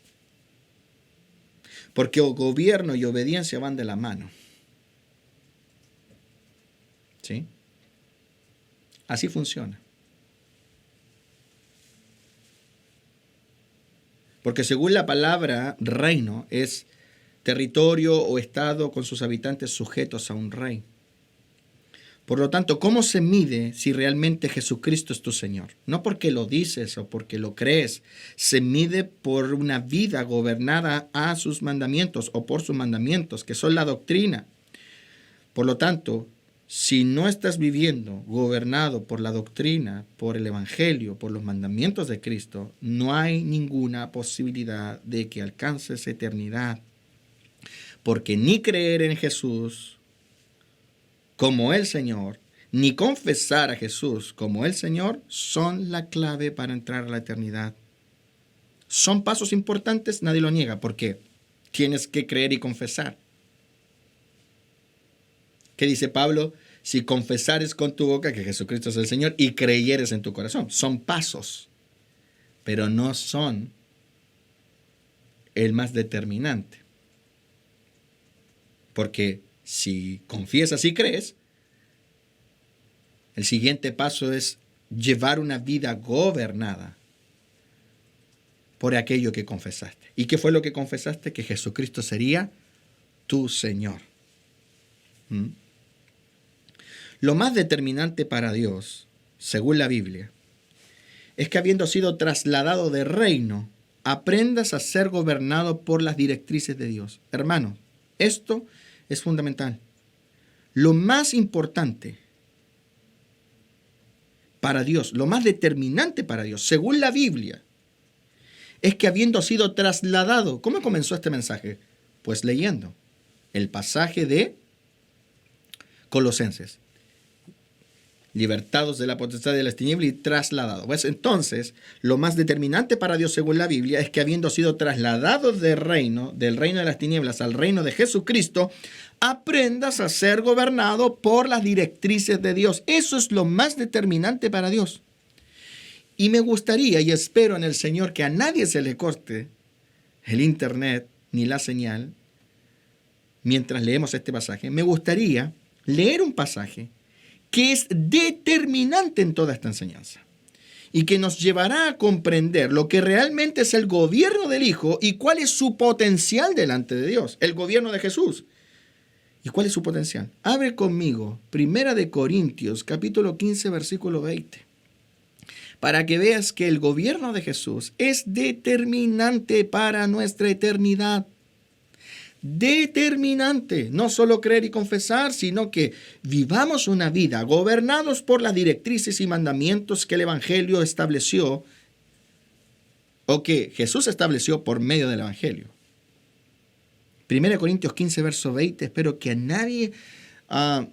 Porque gobierno y obediencia van de la mano. ¿Sí? Así funciona. Porque según la palabra reino es territorio o estado con sus habitantes sujetos a un rey. Por lo tanto, ¿cómo se mide si realmente Jesucristo es tu Señor? No porque lo dices o porque lo crees. Se mide por una vida gobernada a sus mandamientos o por sus mandamientos, que son la doctrina. Por lo tanto, si no estás viviendo gobernado por la doctrina, por el Evangelio, por los mandamientos de Cristo, no hay ninguna posibilidad de que alcances eternidad. Porque ni creer en Jesús, como el Señor, ni confesar a Jesús como el Señor, son la clave para entrar a la eternidad. Son pasos importantes, nadie lo niega, porque tienes que creer y confesar. ¿Qué dice Pablo? Si confesares con tu boca que Jesucristo es el Señor y creyeres en tu corazón. Son pasos, pero no son el más determinante. Porque si confiesas y crees, el siguiente paso es llevar una vida gobernada por aquello que confesaste. ¿Y qué fue lo que confesaste? Que Jesucristo sería tu Señor. Lo más determinante para Dios, según la Biblia, es que habiendo sido trasladado de reino, aprendas a ser gobernado por las directrices de Dios. Hermanos, esto es fundamental. Lo más importante para Dios, lo más determinante para Dios, según la Biblia, es que habiendo sido trasladado, ¿cómo comenzó este mensaje? Pues leyendo el pasaje de Colosenses. Libertados de la potestad de las tinieblas y trasladados. Pues entonces, lo más determinante para Dios según la Biblia es que habiendo sido trasladados del reino de las tinieblas al reino de Jesucristo, aprendas a ser gobernado por las directrices de Dios. Eso es lo más determinante para Dios. Y me gustaría y espero en el Señor que a nadie se le corte el internet ni la señal mientras leemos este pasaje. Me gustaría leer un pasaje que es determinante en toda esta enseñanza y que nos llevará a comprender lo que realmente es el gobierno del Hijo y cuál es su potencial delante de Dios, el gobierno de Jesús. ¿Y cuál es su potencial? Abre conmigo 1 Corintios, capítulo 15, versículo 20, para que veas que el gobierno de Jesús es determinante para nuestra eternidad. Determinante, no solo creer y confesar, sino que vivamos una vida gobernados por las directrices y mandamientos que el Evangelio estableció o que Jesús estableció por medio del Evangelio. 1 Corintios 15, verso 20, espero que a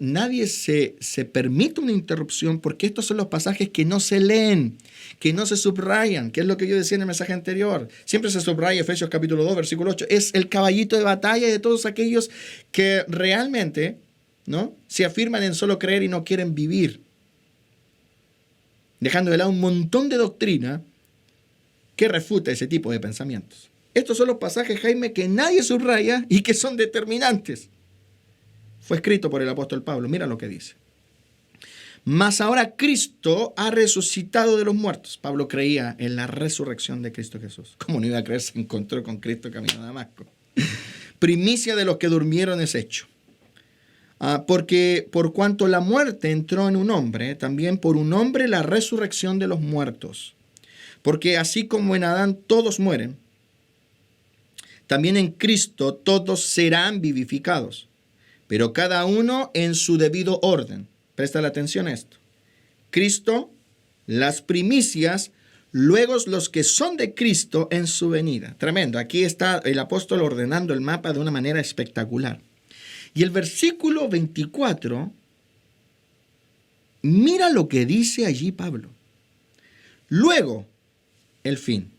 nadie se permita una interrupción, porque estos son los pasajes que no se leen, que no se subrayan, que es lo que yo decía en el mensaje anterior. Siempre se subraya Efesios capítulo 2, versículo 8. Es el caballito de batalla de todos aquellos que realmente, ¿no?, se afirman en solo creer y no quieren vivir, dejando de lado un montón de doctrina que refuta ese tipo de pensamientos. Estos son los pasajes, Jaime, que nadie subraya y que son determinantes. Fue escrito por el apóstol Pablo. Mira lo que dice. Mas ahora Cristo ha resucitado de los muertos. Pablo creía en la resurrección de Cristo Jesús. ¿Cómo no iba a creer? Se encontró con Cristo camino a Damasco. Primicia de los que durmieron es hecho. Porque por cuanto la muerte entró en un hombre, también por un hombre la resurrección de los muertos. Porque así como en Adán todos mueren, también en Cristo todos serán vivificados, pero cada uno en su debido orden. Presta la atención a esto. Cristo, las primicias, luego los que son de Cristo en su venida. Tremendo. Aquí está el apóstol ordenando el mapa de una manera espectacular. Y el versículo 24, mira lo que dice allí Pablo. Luego, el fin.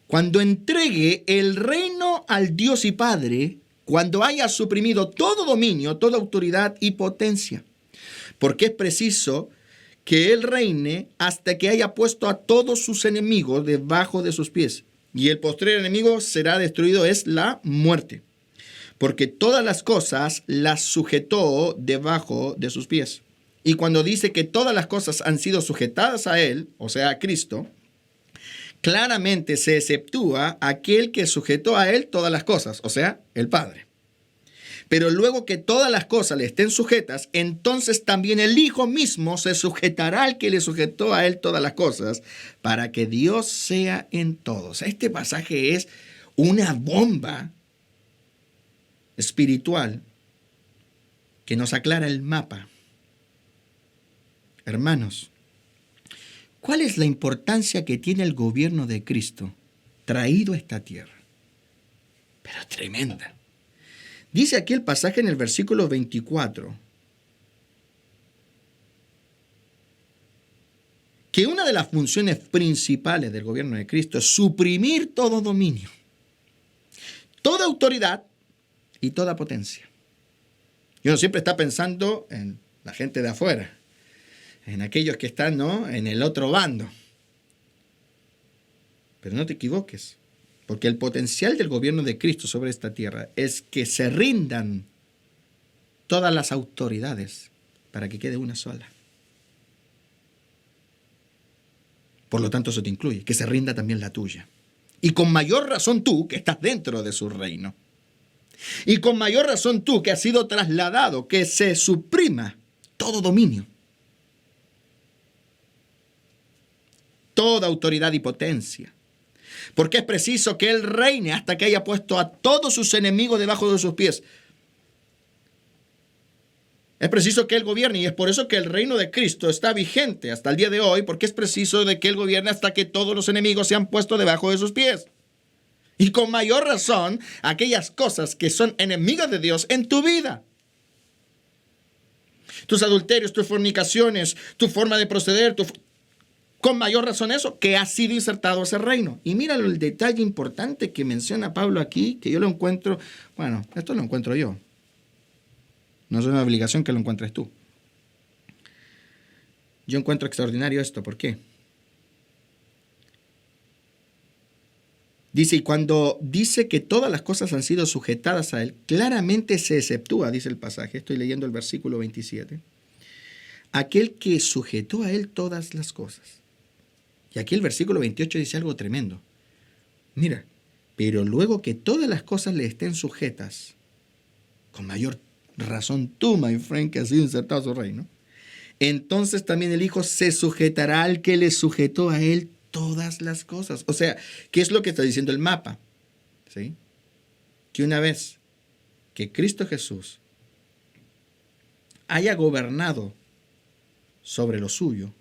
Cuando entregue el reino al Dios y Padre, cuando haya suprimido todo dominio, toda autoridad y potencia. Porque es preciso que Él reine hasta que haya puesto a todos sus enemigos debajo de sus pies. Y el postrer enemigo será destruido, es la muerte. Porque todas las cosas las sujetó debajo de sus pies. Y cuando dice que todas las cosas han sido sujetadas a Él, o sea, a Cristo, claramente se exceptúa aquel que sujetó a Él todas las cosas, o sea, el Padre. Pero luego que todas las cosas le estén sujetas, entonces también el Hijo mismo se sujetará al que le sujetó a Él todas las cosas, para que Dios sea en todos. Este pasaje es una bomba espiritual que nos aclara el mapa. Hermanos, ¿cuál es la importancia que tiene el gobierno de Cristo traído a esta tierra? Pero tremenda. Dice aquí el pasaje en el versículo 24, una de las funciones principales del gobierno de Cristo es suprimir todo dominio, toda autoridad y toda potencia. Y uno siempre está pensando en la gente de afuera, en aquellos que están, ¿no?, en el otro bando. Pero no te equivoques, porque el potencial del gobierno de Cristo sobre esta tierra es que se rindan todas las autoridades para que quede una sola. Por lo tanto, eso te incluye, que se rinda también la tuya. Y con mayor razón tú, que estás dentro de su reino. Y con mayor razón tú, que has sido trasladado, que se suprima todo dominio, toda autoridad y potencia. Porque es preciso que Él reine hasta que haya puesto a todos sus enemigos debajo de sus pies. Es preciso que Él gobierne, y es por eso que el reino de Cristo está vigente hasta el día de hoy, porque es preciso de que Él gobierne hasta que todos los enemigos sean puestos debajo de sus pies. Y con mayor razón, aquellas cosas que son enemigas de Dios en tu vida. Tus adulterios, tus fornicaciones, tu forma de proceder, con mayor razón eso, que ha sido insertado ese reino. Y mira el detalle importante que menciona Pablo aquí, que yo lo encuentro, bueno, esto lo encuentro yo. No es una obligación que lo encuentres tú. Yo encuentro extraordinario esto. ¿Por qué? Dice, y cuando dice que todas las cosas han sido sujetadas a Él, claramente se exceptúa, dice el pasaje. Estoy leyendo el versículo 27. Aquel que sujetó a Él todas las cosas. Y aquí el versículo 28 dice algo tremendo. Mira, pero luego que todas las cosas le estén sujetas, con mayor razón tú, my friend, que has sido insertado a su reino, entonces también el Hijo se sujetará al que le sujetó a Él todas las cosas. O sea, ¿qué es lo que está diciendo el mapa? ¿Sí? Que una vez que Cristo Jesús haya gobernado sobre lo suyo,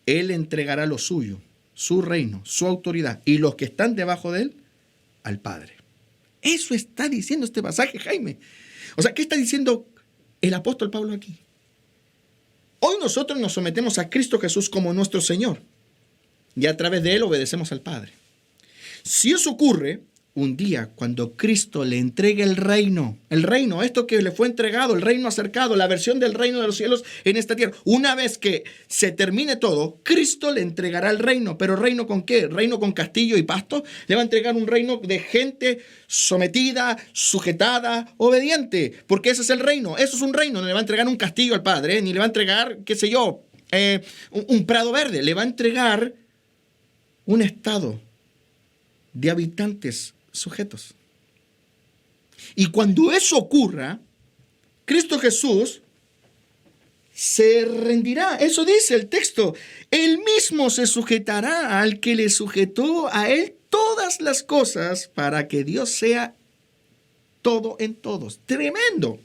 Él entregará lo suyo, su reino, su autoridad y los que están debajo de Él al Padre. Eso está diciendo este pasaje, Jaime. O sea, ¿qué está diciendo el apóstol Pablo aquí? Hoy nosotros nos sometemos a Cristo Jesús como nuestro Señor y a través de Él obedecemos al Padre. Si eso ocurre, un día cuando Cristo le entregue el reino, esto que le fue entregado, el reino acercado, la versión del reino de los cielos en esta tierra, una vez que se termine todo, Cristo le entregará el reino. ¿Pero reino con qué? ¿Reino con castillo y pasto? Le va a entregar un reino de gente sometida, sujetada, obediente, porque ese es el reino. Eso es un reino. No le va a entregar un castillo al Padre, ni le va a entregar, qué sé yo, un prado verde. Le va a entregar un estado de habitantes sujetos. Y cuando eso ocurra, Cristo Jesús se rendirá. Eso dice el texto. Él mismo se sujetará al que le sujetó a Él todas las cosas para que Dios sea todo en todos. Tremendo.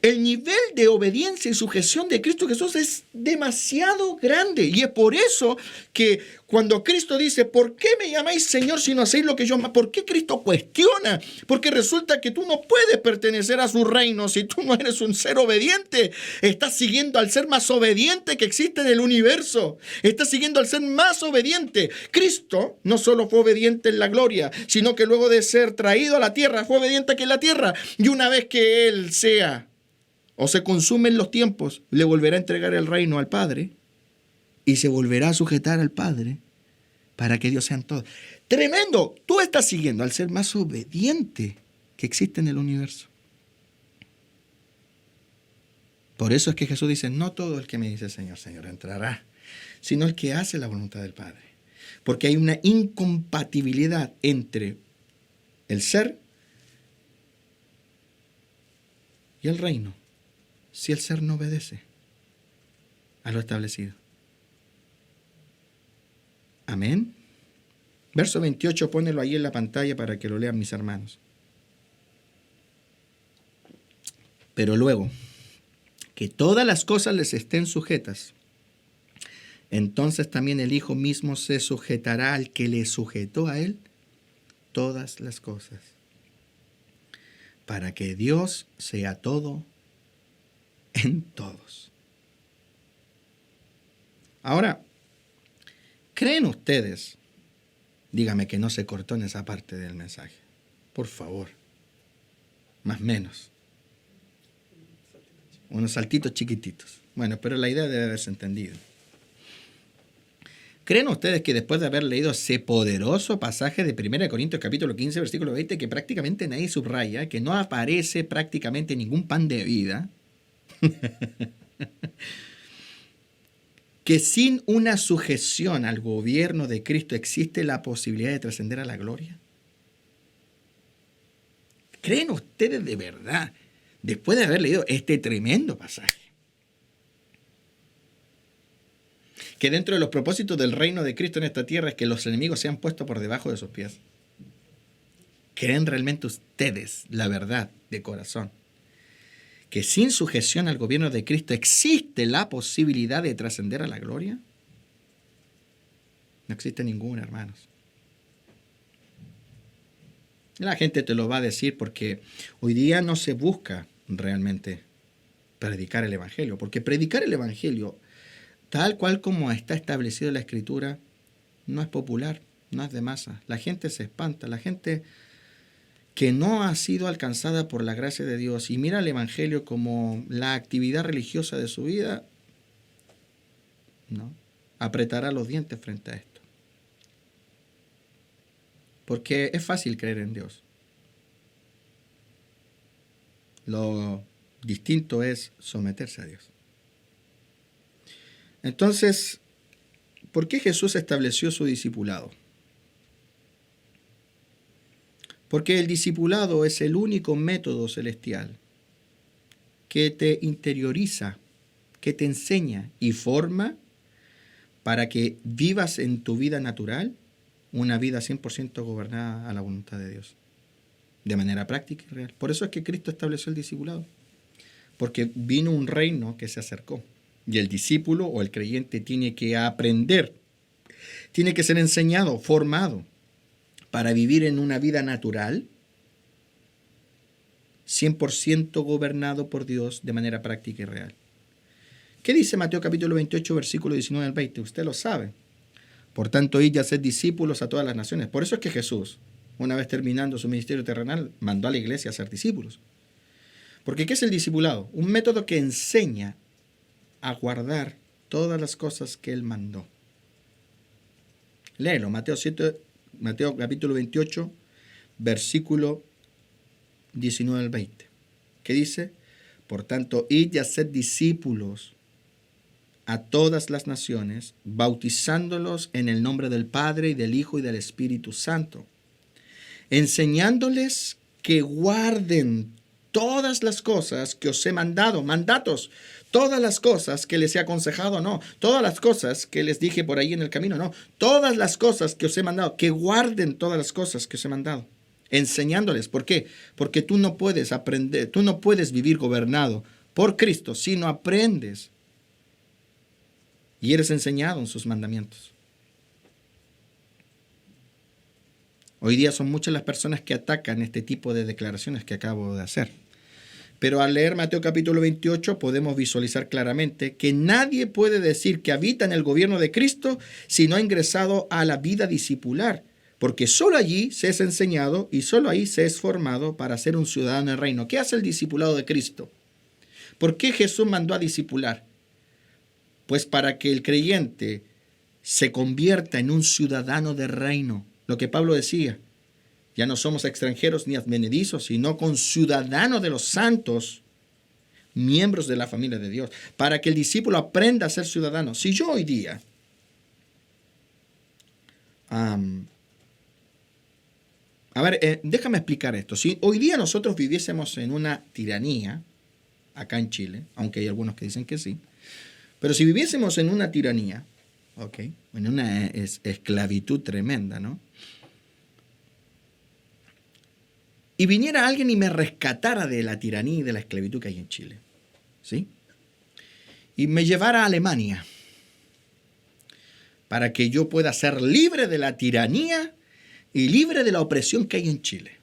El nivel de obediencia y sujeción de Cristo Jesús es demasiado grande. Y es por eso que cuando Cristo dice, ¿por qué me llamáis Señor si no hacéis lo que yo amo? ¿Por qué Cristo cuestiona? Porque resulta que tú no puedes pertenecer a su reino si tú no eres un ser obediente. Estás siguiendo al ser más obediente que existe en el universo. Estás siguiendo al ser más obediente. Cristo no solo fue obediente en la gloria, sino que luego de ser traído a la tierra, fue obediente aquí en la tierra. Y una vez que Él sea o se consumen los tiempos, le volverá a entregar el reino al Padre y se volverá a sujetar al Padre para que Dios sea en todo. ¡Tremendo! Tú estás siguiendo al ser más obediente que existe en el universo. Por eso es que Jesús dice, no todo el que me dice Señor, Señor entrará, sino el que hace la voluntad del Padre. Porque hay una incompatibilidad entre el ser y el reino, si el ser no obedece a lo establecido. Amén. Verso 28, pónelo ahí en la pantalla para que lo lean mis hermanos. Pero luego, que todas las cosas les estén sujetas, entonces también el Hijo mismo se sujetará al que le sujetó a Él todas las cosas, para que Dios sea todo en todos. Ahora, ¿creen ustedes? Dígame que no se cortó en esa parte del mensaje. Por favor. Más o menos. Unos saltitos chiquititos. Bueno, pero la idea debe haberse entendido. ¿Creen ustedes que después de haber leído ese poderoso pasaje de 1 Corintios capítulo 15, versículo 20, que prácticamente nadie subraya, que no aparece prácticamente ningún pan de vida, que sin una sujeción al gobierno de Cristo existe la posibilidad de trascender a la gloria? ¿Creen ustedes de verdad, después de haber leído este tremendo pasaje, que dentro de los propósitos del reino de Cristo en esta tierra es que los enemigos sean puestos por debajo de sus pies? ¿Creen realmente ustedes, la verdad de corazón, que sin sujeción al gobierno de Cristo existe la posibilidad de trascender a la gloria? No existe ninguna, hermanos. La gente te lo va a decir porque hoy día no se busca realmente predicar el Evangelio, porque predicar el Evangelio, tal cual como está establecido en la Escritura, no es popular, no es de masa. La gente se espanta, la gente que no ha sido alcanzada por la gracia de Dios y mira el Evangelio como la actividad religiosa de su vida, ¿no?, apretará los dientes frente a esto. Porque es fácil creer en Dios. Lo distinto es someterse a Dios. Entonces, ¿por qué Jesús estableció su discipulado? Porque el discipulado es el único método celestial que te interioriza, que te enseña y forma para que vivas en tu vida natural una vida 100% gobernada a la voluntad de Dios, de manera práctica y real. Por eso es que Cristo estableció el discipulado, porque vino un reino que se acercó y el discípulo o el creyente tiene que aprender, tiene que ser enseñado, formado para vivir en una vida natural 100% gobernado por Dios de manera práctica y real. ¿Qué dice Mateo capítulo 28, versículo 19 al 20? Usted lo sabe. Por tanto, id y haced discípulos a todas las naciones. Por eso es que Jesús, una vez terminando su ministerio terrenal, mandó a la iglesia a ser discípulos. Porque ¿qué es el discipulado? Un método que enseña a guardar todas las cosas que Él mandó. Léelo, Mateo capítulo 28, versículo 19 al 20. ¿Qué dice? Por tanto, id y haced discípulos a todas las naciones, bautizándolos en el nombre del Padre y del Hijo y del Espíritu Santo, enseñándoles que guarden todas las cosas que os he mandado, mandatos, todas las cosas que les he aconsejado, no, todas las cosas que les dije por ahí en el camino, no, todas las cosas que os he mandado, que guarden todas las cosas que os he mandado, enseñándoles. ¿Por qué? Porque tú no puedes aprender, tú no puedes vivir gobernado por Cristo si no aprendes y eres enseñado en sus mandamientos. Hoy día son muchas las personas que atacan este tipo de declaraciones que acabo de hacer. Pero al leer Mateo capítulo 28 podemos visualizar claramente que nadie puede decir que habita en el gobierno de Cristo si no ha ingresado a la vida discipular, porque solo allí se es enseñado y solo ahí se es formado para ser un ciudadano del reino. ¿Qué hace el discipulado de Cristo? ¿Por qué Jesús mandó a discipular? Pues para que el creyente se convierta en un ciudadano del reino. Lo que Pablo decía, ya no somos extranjeros ni advenedizos, sino conciudadanos de los santos, miembros de la familia de Dios, para que el discípulo aprenda a ser ciudadano. Si yo hoy día déjame explicar esto. Si hoy día nosotros viviésemos en una tiranía, acá en Chile, aunque hay algunos que dicen que sí, pero si viviésemos en una tiranía, en una esclavitud tremenda, ¿no? Y viniera alguien y me rescatara de la tiranía y de la esclavitud que hay en Chile, ¿sí? Y me llevara a Alemania para que yo pueda ser libre de la tiranía y libre de la opresión que hay en Chile.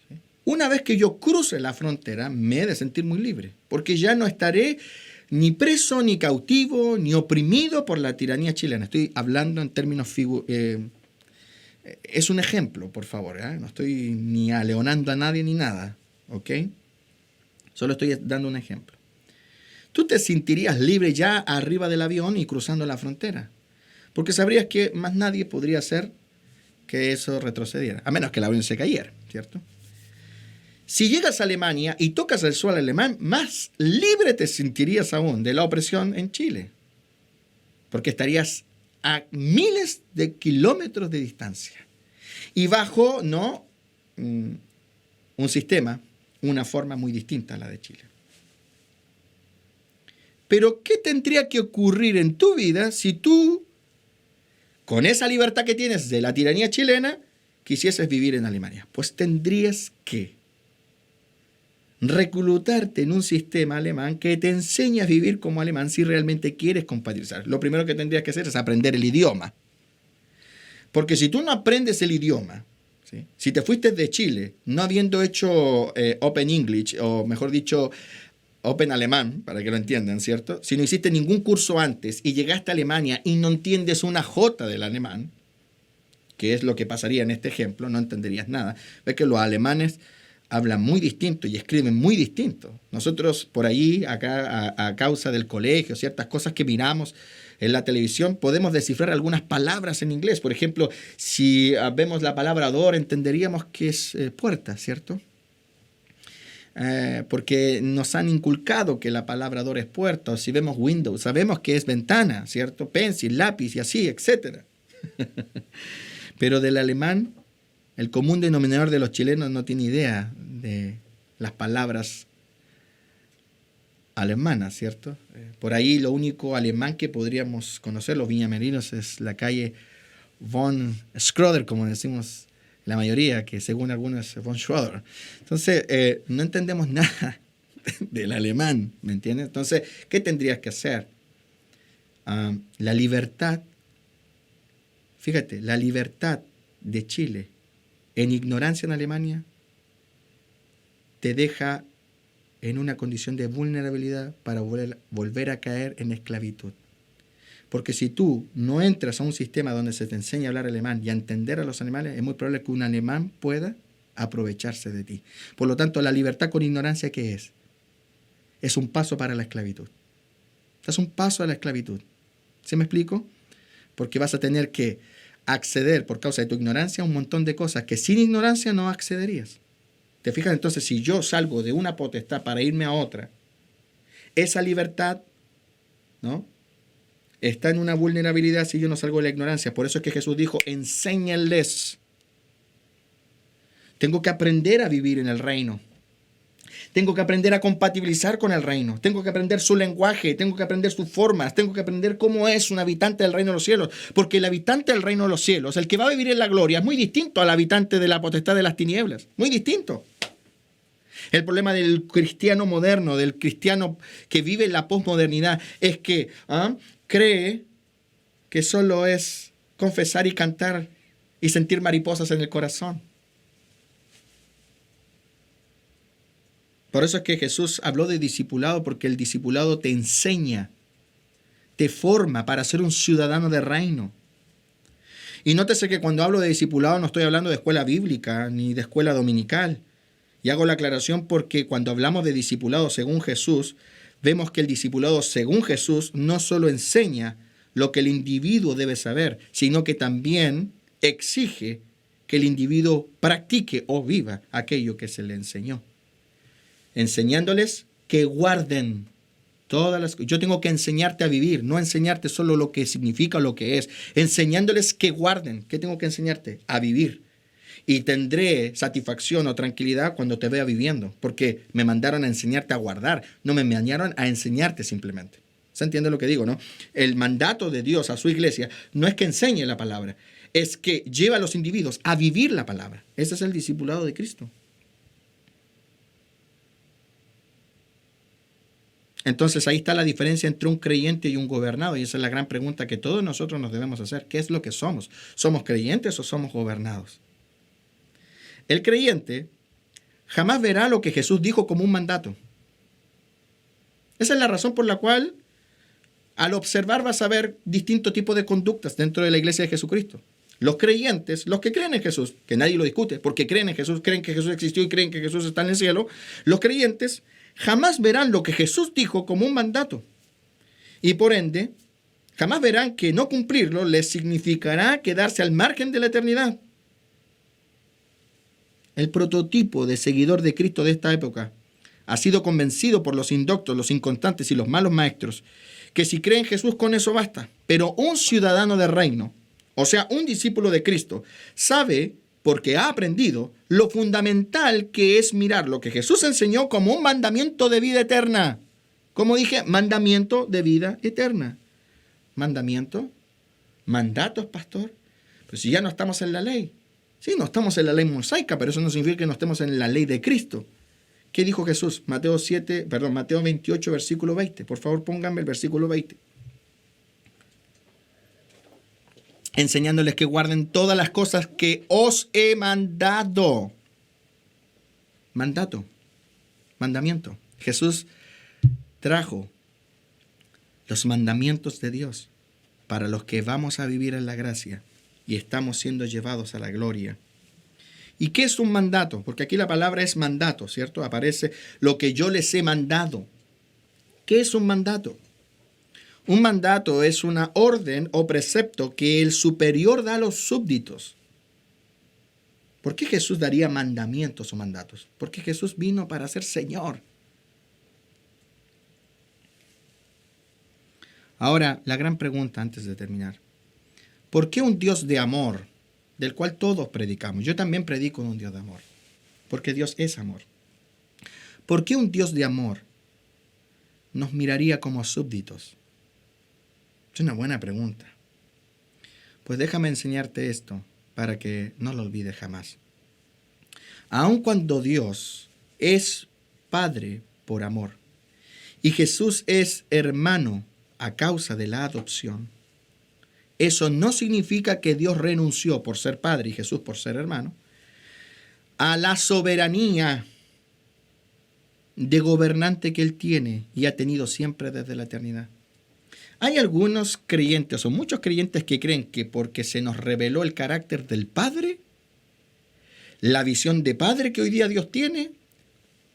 ¿Sí? Una vez que yo cruce la frontera, me he de sentir muy libre, porque ya no estaré ni preso, ni cautivo, ni oprimido por la tiranía chilena. Estoy hablando en términos es un ejemplo, por favor, ¿eh? No estoy ni aleonando a nadie ni nada, ¿ok? Solo estoy dando un ejemplo. Tú te sentirías libre ya arriba del avión y cruzando la frontera, porque sabrías que más nadie podría hacer que eso retrocediera, a menos que el avión se cayera, ¿cierto? Si llegas a Alemania y tocas el suelo alemán, más libre te sentirías aún de la opresión en Chile, porque estarías a miles de kilómetros de distancia y bajo un sistema, una forma muy distinta a la de Chile. Pero ¿qué tendría que ocurrir en tu vida si tú, con esa libertad que tienes de la tiranía chilena, quisieses vivir en Alemania? Pues tendrías que reclutarte en un sistema alemán que te enseñe a vivir como alemán si realmente quieres compatibilizar. Lo primero que tendrías que hacer es aprender el idioma. Porque si tú no aprendes el idioma, ¿sí? Si te fuiste de Chile no habiendo hecho Open English, o mejor dicho, Open Alemán, para que lo entiendan, ¿cierto? Si no hiciste ningún curso antes y llegaste a Alemania y no entiendes una jota del alemán, que es lo que pasaría en este ejemplo, no entenderías nada. Ves que los alemanes hablan muy distinto y escriben muy distinto. Nosotros por ahí, acá a causa del colegio, ciertas cosas que miramos en la televisión, podemos descifrar algunas palabras en inglés. Por ejemplo, si vemos la palabra door, entenderíamos que es puerta, ¿cierto? Porque nos han inculcado que la palabra door es puerta. O si vemos window, sabemos que es ventana, ¿cierto? Pencil, lápiz y así, etc. Pero del alemán, el común denominador de los chilenos no tiene idea de las palabras alemanas, ¿cierto? Por ahí lo único alemán que podríamos conocer, los viñamerinos, es la calle von Schroeder, como decimos la mayoría, que según algunos es von Schroeder. Entonces, no entendemos nada del alemán, ¿me entiendes? Entonces, ¿qué tendrías que hacer? La libertad, fíjate, la libertad de Chile en ignorancia en Alemania te deja en una condición de vulnerabilidad para volver a caer en esclavitud. Porque si tú no entras a un sistema donde se te enseña a hablar alemán y a entender a los alemanes, es muy probable que un alemán pueda aprovecharse de ti. Por lo tanto, la libertad con ignorancia, ¿qué es? Es un paso para la esclavitud. Es un paso a la esclavitud. ¿Sí me explico? Porque vas a tener que acceder por causa de tu ignorancia a un montón de cosas que sin ignorancia no accederías. ¿Te fijas? Entonces, si yo salgo de una potestad para irme a otra, esa libertad, ¿no?, está en una vulnerabilidad si yo no salgo de la ignorancia. Por eso es que Jesús dijo, enséñenles. Tengo que aprender a vivir en el reino. Tengo que aprender a compatibilizar con el reino. Tengo que aprender su lenguaje. Tengo que aprender sus formas. Tengo que aprender cómo es un habitante del reino de los cielos. Porque el habitante del reino de los cielos, el que va a vivir en la gloria, es muy distinto al habitante de la potestad de las tinieblas. Muy distinto. El problema del cristiano moderno, del cristiano que vive en la posmodernidad, es que cree que solo es confesar y cantar y sentir mariposas en el corazón. Por eso es que Jesús habló de discipulado, porque el discipulado te enseña, te forma para ser un ciudadano de reino. Y nótese que cuando hablo de discipulado no estoy hablando de escuela bíblica ni de escuela dominical. Y hago la aclaración porque cuando hablamos de discipulado según Jesús, vemos que el discipulado según Jesús no solo enseña lo que el individuo debe saber, sino que también exige que el individuo practique o viva aquello que se le enseñó. Enseñándoles que guarden todas las cosas. Yo tengo que enseñarte a vivir, no enseñarte solo lo que significa o lo que es. Enseñándoles que guarden. ¿Qué tengo que enseñarte? A vivir. Y tendré satisfacción o tranquilidad cuando te vea viviendo, porque me mandaron a enseñarte a guardar, no me mandaron a enseñarte simplemente. ¿Se entiende lo que digo, no? El mandato de Dios a su iglesia no es que enseñe la palabra, es que lleva a los individuos a vivir la palabra. Ese es el discipulado de Cristo. Entonces ahí está la diferencia entre un creyente y un gobernado, y esa es la gran pregunta que todos nosotros nos debemos hacer. ¿Qué es lo que somos? ¿Somos creyentes o somos gobernados? El creyente jamás verá lo que Jesús dijo como un mandato. Esa es la razón por la cual al observar vas a ver distintos tipos de conductas dentro de la iglesia de Jesucristo. Los creyentes, los que creen en Jesús, que nadie lo discute, porque creen en Jesús, creen que Jesús existió y creen que Jesús está en el cielo, los creyentes jamás verán lo que Jesús dijo como un mandato. Y por ende, jamás verán que no cumplirlo les significará quedarse al margen de la eternidad. El prototipo de seguidor de Cristo de esta época ha sido convencido por los indoctos, los inconstantes y los malos maestros que si cree en Jesús con eso basta. Pero un ciudadano del reino, o sea, un discípulo de Cristo, sabe, porque ha aprendido, lo fundamental que es mirar lo que Jesús enseñó como un mandamiento de vida eterna. Como dije, mandamiento de vida eterna. ¿Mandamiento? ¿Mandatos, pastor? Pues si ya no estamos en la ley. Sí, no estamos en la ley mosaica, pero eso no significa que no estemos en la ley de Cristo. ¿Qué dijo Jesús? Mateo 28, versículo 20. Por favor, pónganme el versículo 20. Enseñándoles que guarden todas las cosas que os he mandado. Mandato. Mandamiento. Jesús trajo los mandamientos de Dios para los que vamos a vivir en la gracia y estamos siendo llevados a la gloria. ¿Y qué es un mandato? Porque aquí la palabra es mandato, ¿cierto? Aparece lo que yo les he mandado. ¿Qué es un mandato? Un mandato es una orden o precepto que el superior da a los súbditos. ¿Por qué Jesús daría mandamientos o mandatos? Porque Jesús vino para ser Señor. Ahora, la gran pregunta antes de terminar. ¿Por qué un Dios de amor, del cual todos predicamos? Yo también predico un Dios de amor, porque Dios es amor. ¿Por qué un Dios de amor nos miraría como súbditos? Es una buena pregunta. Pues déjame enseñarte esto para que no lo olvides jamás. Aun cuando Dios es Padre por amor y Jesús es hermano a causa de la adopción, eso no significa que Dios renunció por ser Padre y Jesús por ser hermano a la soberanía de gobernante que Él tiene y ha tenido siempre desde la eternidad. Hay algunos creyentes o muchos creyentes que creen que porque se nos reveló el carácter del Padre, la visión de Padre que hoy día Dios tiene,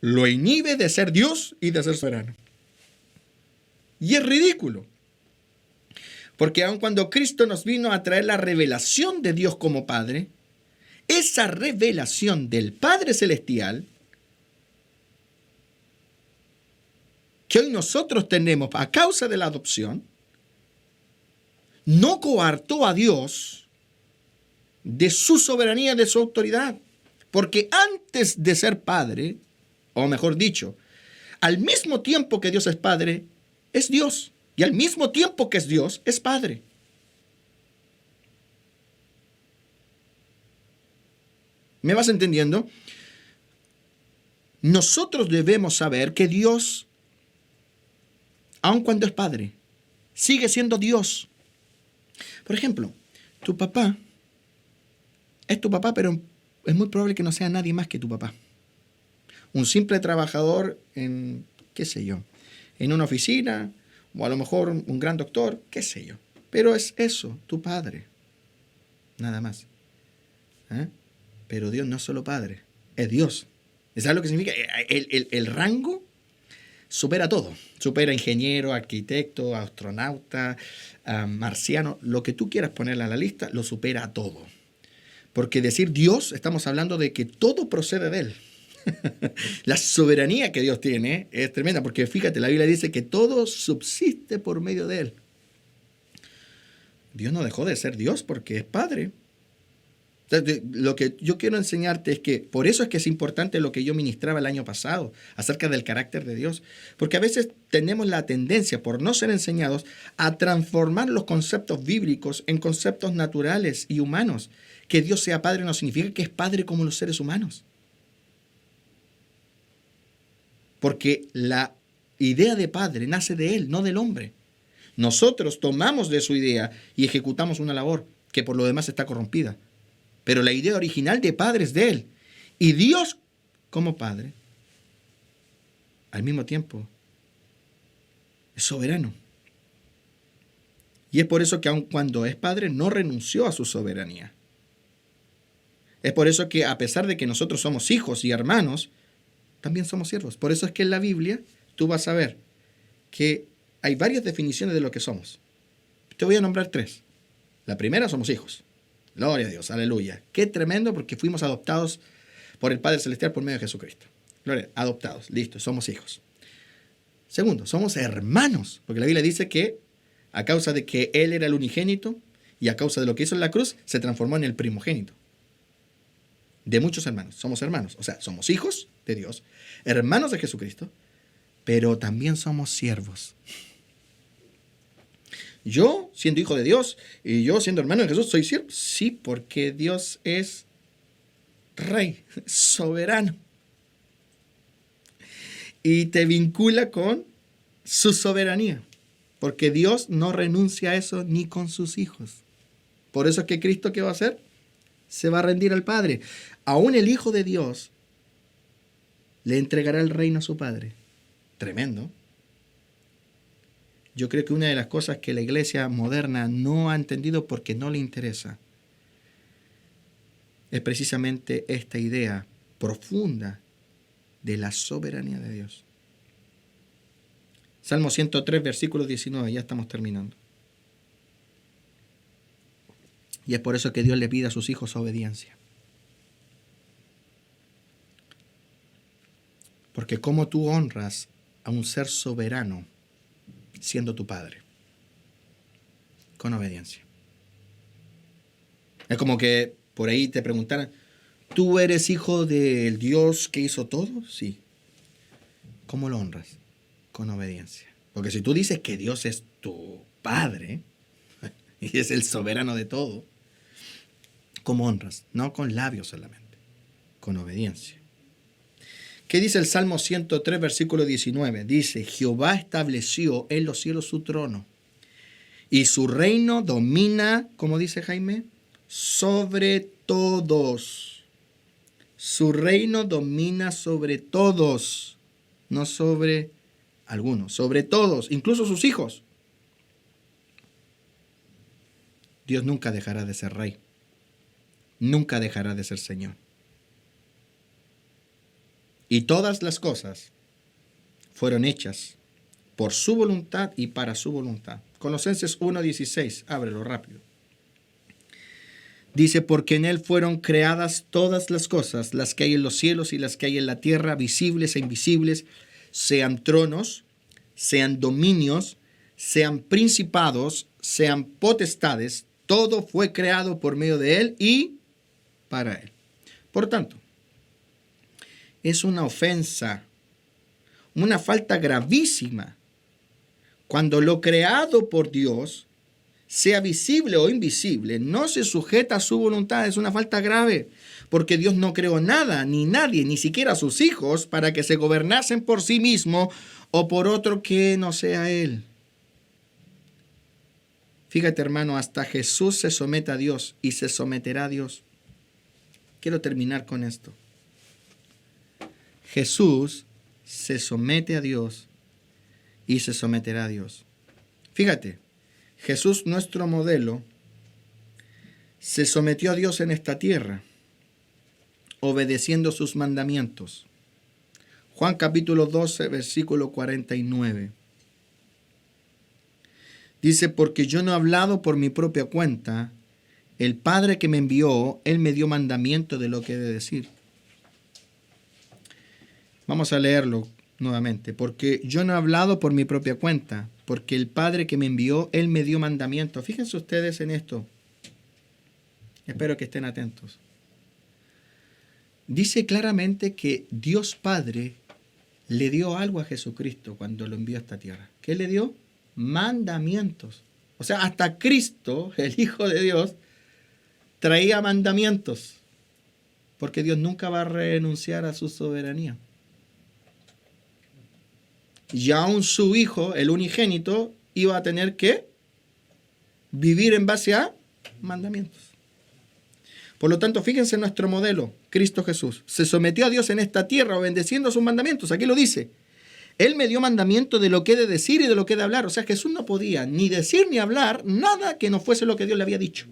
lo inhibe de ser Dios y de ser soberano. Y es ridículo. Porque aun cuando Cristo nos vino a traer la revelación de Dios como Padre, esa revelación del Padre Celestial que hoy nosotros tenemos a causa de la adopción, no coartó a Dios de su soberanía, de su autoridad. Porque antes de ser Padre, o mejor dicho, al mismo tiempo que Dios es Padre, es Dios. Y al mismo tiempo que es Dios, es Padre. ¿Me vas entendiendo? Nosotros debemos saber que Dios, aun cuando es Padre, sigue siendo Dios. Por ejemplo, tu papá es tu papá, pero es muy probable que no sea nadie más que tu papá. Un simple trabajador en, qué sé yo, en una oficina, o a lo mejor un gran doctor, qué sé yo. Pero es eso, tu padre. Nada más. Pero Dios no es solo Padre, es Dios. ¿Sabes lo que significa? El rango supera todo. Supera ingeniero, arquitecto, astronauta, marciano. Lo que tú quieras ponerle a la lista, lo supera a todo. Porque decir Dios, estamos hablando de que todo procede de Él. La soberanía que Dios tiene es tremenda, porque fíjate, la Biblia dice que todo subsiste por medio de Él. Dios no dejó de ser Dios porque es Padre. Entonces, lo que yo quiero enseñarte es que por eso es que es importante lo que yo ministraba el año pasado acerca del carácter de Dios, porque a veces tenemos la tendencia, por no ser enseñados, a transformar los conceptos bíblicos en conceptos naturales y humanos. Que Dios sea Padre no significa que es Padre como los seres humanos. Porque la idea de Padre nace de Él, no del hombre. Nosotros tomamos de su idea y ejecutamos una labor que por lo demás está corrompida. Pero la idea original de Padre es de Él. Y Dios, como Padre, al mismo tiempo, Es soberano. Y es por eso que aun cuando es padre, no renunció a su soberanía. Es por eso que a pesar de que nosotros somos hijos y hermanos, también somos siervos. Por eso es que en la Biblia tú vas a ver que hay varias definiciones de lo que somos. Te voy a nombrar 3. La primera, somos hijos. Gloria a Dios, aleluya. Qué tremendo, porque fuimos adoptados por el Padre Celestial por medio de Jesucristo. Gloria, adoptados, listo, somos hijos. Segundo, somos hermanos, porque la Biblia dice que a causa de que Él era el unigénito y a causa de lo que hizo en la cruz, se transformó en el primogénito de muchos hermanos. Somos hermanos, o sea, somos hijos de Dios, hermanos de Jesucristo, pero también somos siervos. Yo, siendo hijo de Dios, y yo siendo hermano de Jesús, ¿soy siervo? Sí, porque Dios es rey, soberano. Y te vincula con su soberanía, porque Dios no renuncia a eso ni con sus hijos. Por eso es que Cristo, ¿qué va a hacer? Se va a rendir al Padre. Aún el Hijo de Dios le entregará el reino a su Padre. Tremendo. Yo creo que una de las cosas que la iglesia moderna no ha entendido porque no le interesa es precisamente esta idea profunda de la soberanía de Dios. Salmo 103, versículo 19, ya estamos terminando. Y es por eso que Dios le pide a sus hijos obediencia. Porque ¿cómo tú honras a un ser soberano siendo tu padre? Con obediencia. Es como que por ahí te preguntaran, ¿tú eres hijo del Dios que hizo todo? Sí. ¿Cómo lo honras? Con obediencia. Porque si tú dices que Dios es tu padre y es el soberano de todo, ¿cómo honras? No con labios solamente, con obediencia. ¿Qué dice el Salmo 103, versículo 19? Dice, Jehová estableció en los cielos su trono y su reino domina, ¿cómo dice Jaime? Sobre todos. Su reino domina sobre todos, no sobre algunos, sobre todos, incluso sus hijos. Dios nunca dejará de ser rey, nunca dejará de ser Señor. Y todas las cosas fueron hechas por su voluntad y para su voluntad. Colosenses 1:16, ábrelo rápido. Dice, porque en Él fueron creadas todas las cosas, las que hay en los cielos y las que hay en la tierra, visibles e invisibles, sean tronos, sean dominios, sean principados, sean potestades, todo fue creado por medio de Él y para Él. Por tanto, es una ofensa, una falta gravísima, cuando lo creado por Dios, sea visible o invisible, no se sujeta a su voluntad. Es una falta grave, porque Dios no creó nada, ni nadie, ni siquiera a sus hijos, para que se gobernasen por sí mismo o por otro que no sea Él. Fíjate, hermano, hasta Jesús se somete a Dios y se someterá a Dios. Quiero terminar con esto. Jesús se somete a Dios y se someterá a Dios. Fíjate, Jesús, nuestro modelo, se sometió a Dios en esta tierra, obedeciendo sus mandamientos. Juan capítulo 12, versículo 49. Dice, porque yo no he hablado por mi propia cuenta, el Padre que me envió, Él me dio mandamiento de lo que he de decir. Vamos a leerlo nuevamente. Porque yo no he hablado por mi propia cuenta, porque el Padre que me envió, Él me dio mandamiento. Fíjense ustedes en esto. Espero que estén atentos. Dice claramente que Dios Padre le dio algo a Jesucristo cuando lo envió a esta tierra. ¿Qué le dio? Mandamientos. O sea, hasta Cristo, el Hijo de Dios, traía mandamientos. Porque Dios nunca va a renunciar a su soberanía. Y aún su Hijo, el unigénito, iba a tener que vivir en base a mandamientos. Por lo tanto, fíjense en nuestro modelo, Cristo Jesús. Se sometió a Dios en esta tierra, obedeciendo sus mandamientos. Aquí lo dice. Él me dio mandamiento de lo que he de decir y de lo que he de hablar. O sea, Jesús no podía ni decir ni hablar nada que no fuese lo que Dios le había dicho.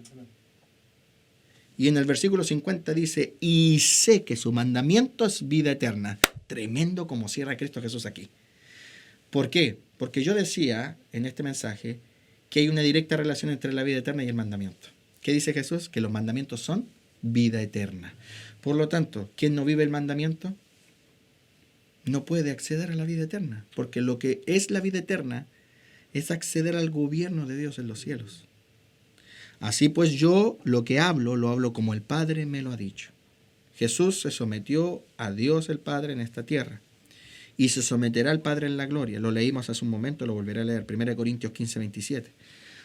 Y en el versículo 50 dice, y sé que su mandamiento es vida eterna. Tremendo como cierra Cristo Jesús aquí. ¿Por qué? Porque yo decía en este mensaje que hay una directa relación entre la vida eterna y el mandamiento. ¿Qué dice Jesús? Que los mandamientos son vida eterna. Por lo tanto, quien no vive el mandamiento no puede acceder a la vida eterna, porque lo que es la vida eterna es acceder al gobierno de Dios en los cielos. Así pues yo lo que hablo, lo hablo como el Padre me lo ha dicho. Jesús se sometió a Dios el Padre en esta tierra y se someterá al Padre en la gloria. Lo leímos hace un momento, lo volveré a leer, 1 Corintios 15, 27.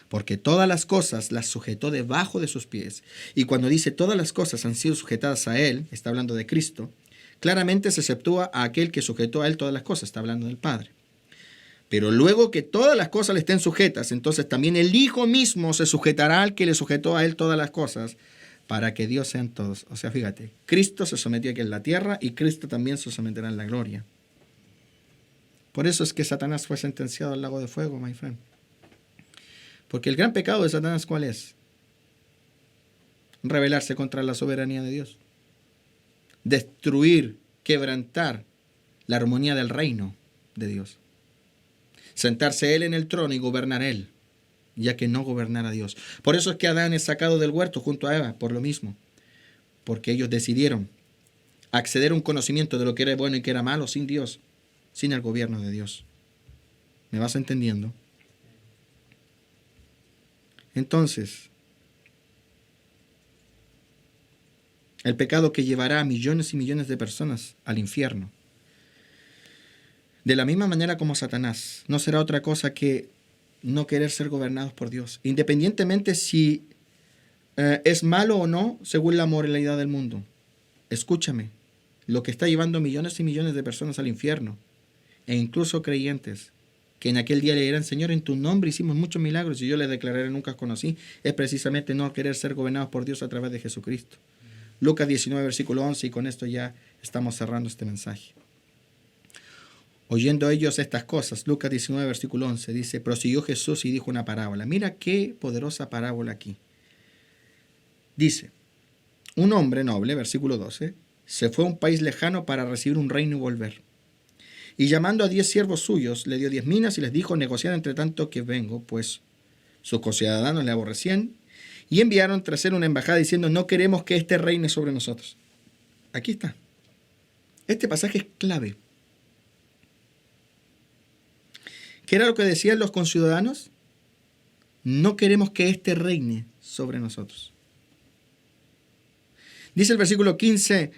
Porque todas las cosas las sujetó debajo de sus pies. Y cuando dice todas las cosas han sido sujetadas a Él, está hablando de Cristo, claramente se exceptúa a aquel que sujetó a Él todas las cosas, está hablando del Padre. Pero luego que todas las cosas le estén sujetas, entonces también el Hijo mismo se sujetará al que le sujetó a Él todas las cosas, para que Dios sea en todos. O sea, fíjate, Cristo se sometió aquí en la tierra y Cristo también se someterá en la gloria. Por eso es que Satanás fue sentenciado al lago de fuego, my friend. Porque el gran pecado de Satanás, ¿cuál es? Rebelarse contra la soberanía de Dios. Destruir, quebrantar la armonía del reino de Dios. Sentarse Él en el trono y gobernar Él, ya que no gobernara Dios. Por eso es que Adán es sacado del huerto junto a Eva, por lo mismo. Porque ellos decidieron acceder a un conocimiento de lo que era bueno y que era malo sin Dios, sin el gobierno de Dios. ¿Me vas entendiendo? Entonces, el pecado que llevará a millones y millones de personas al infierno, de la misma manera como Satanás, no será otra cosa que no querer ser gobernados por Dios, independientemente si es malo o no, según la moralidad del mundo. Escúchame, lo que está llevando millones y millones de personas al infierno, e incluso creyentes, que en aquel día le dirán, Señor, en tu nombre hicimos muchos milagros y yo les declararé nunca os conocí, es precisamente no querer ser gobernados por Dios a través de Jesucristo. Lucas 19, versículo 11, y con esto ya estamos cerrando este mensaje. Oyendo ellos estas cosas, Lucas 19, versículo 11, dice, prosiguió Jesús y dijo una parábola. Mira qué poderosa parábola aquí. Dice, un hombre noble, versículo 12, se fue a un país lejano para recibir un reino y volver. Y llamando a 10 siervos suyos, le dio 10 minas y les dijo, negociad entre tanto que vengo, pues sus conciudadanos le aborrecían, y enviaron tras él una embajada diciendo, no queremos que éste reine sobre nosotros. Aquí está. Este pasaje es clave. ¿Qué era lo que decían los conciudadanos? No queremos que éste reine sobre nosotros. Dice el versículo 15,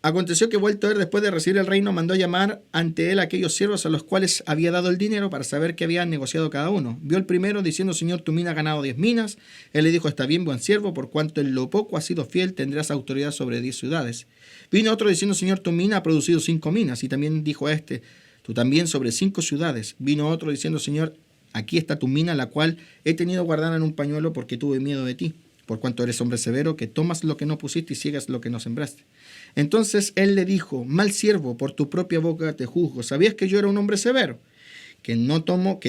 aconteció que vuelto él después de recibir el reino, mandó llamar ante él a aquellos siervos a los cuales había dado el dinero para saber qué habían negociado cada uno. Vio el primero diciendo, Señor, tu mina ha ganado 10 minas. Él le dijo, está bien, buen siervo, por cuanto en lo poco has sido fiel, tendrás autoridad sobre 10 ciudades. Vino otro diciendo, Señor, tu mina ha producido 5 minas. Y también dijo a este, tú también sobre 5 ciudades. Vino otro diciendo, Señor, aquí está tu mina, la cual he tenido guardada en un pañuelo porque tuve miedo de ti, por cuanto eres hombre severo, que tomas lo que no pusiste y ciegas lo que no sembraste. Entonces él le dijo, mal siervo, por tu propia boca te juzgo. ¿Sabías que yo era un hombre severo? Que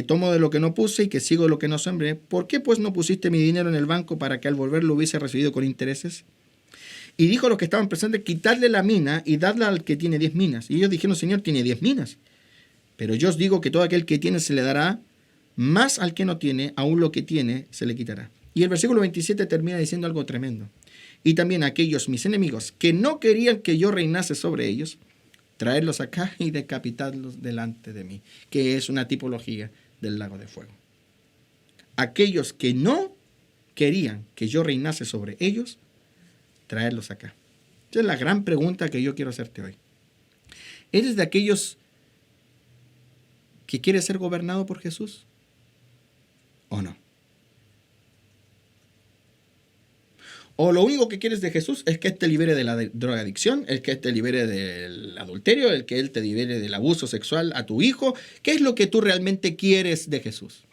tomo de lo que no puse y que sigo lo que no sembré. ¿Por qué pues no pusiste mi dinero en el banco para que al volver lo hubiese recibido con intereses? Y dijo a los que estaban presentes, quitadle la mina y dadla al que tiene 10 minas. Y ellos dijeron, Señor, tiene 10 minas. Pero yo os digo que todo aquel que tiene se le dará, más al que no tiene, aún lo que tiene se le quitará. Y el versículo 27 termina diciendo algo tremendo. Y también aquellos mis enemigos que no querían que yo reinase sobre ellos, traerlos acá y decapitadlos delante de mí, que es una tipología del lago de fuego. Aquellos que no querían que yo reinase sobre ellos, traerlos acá. Esa es la gran pregunta que yo quiero hacerte hoy. ¿Eres de aquellos que quiere ser gobernado por Jesús o no? O lo único que quieres de Jesús es que Él te libere de la drogadicción, el que Él te libere del adulterio, el que Él te libere del abuso sexual a tu hijo. ¿Qué es lo que tú realmente quieres de Jesús?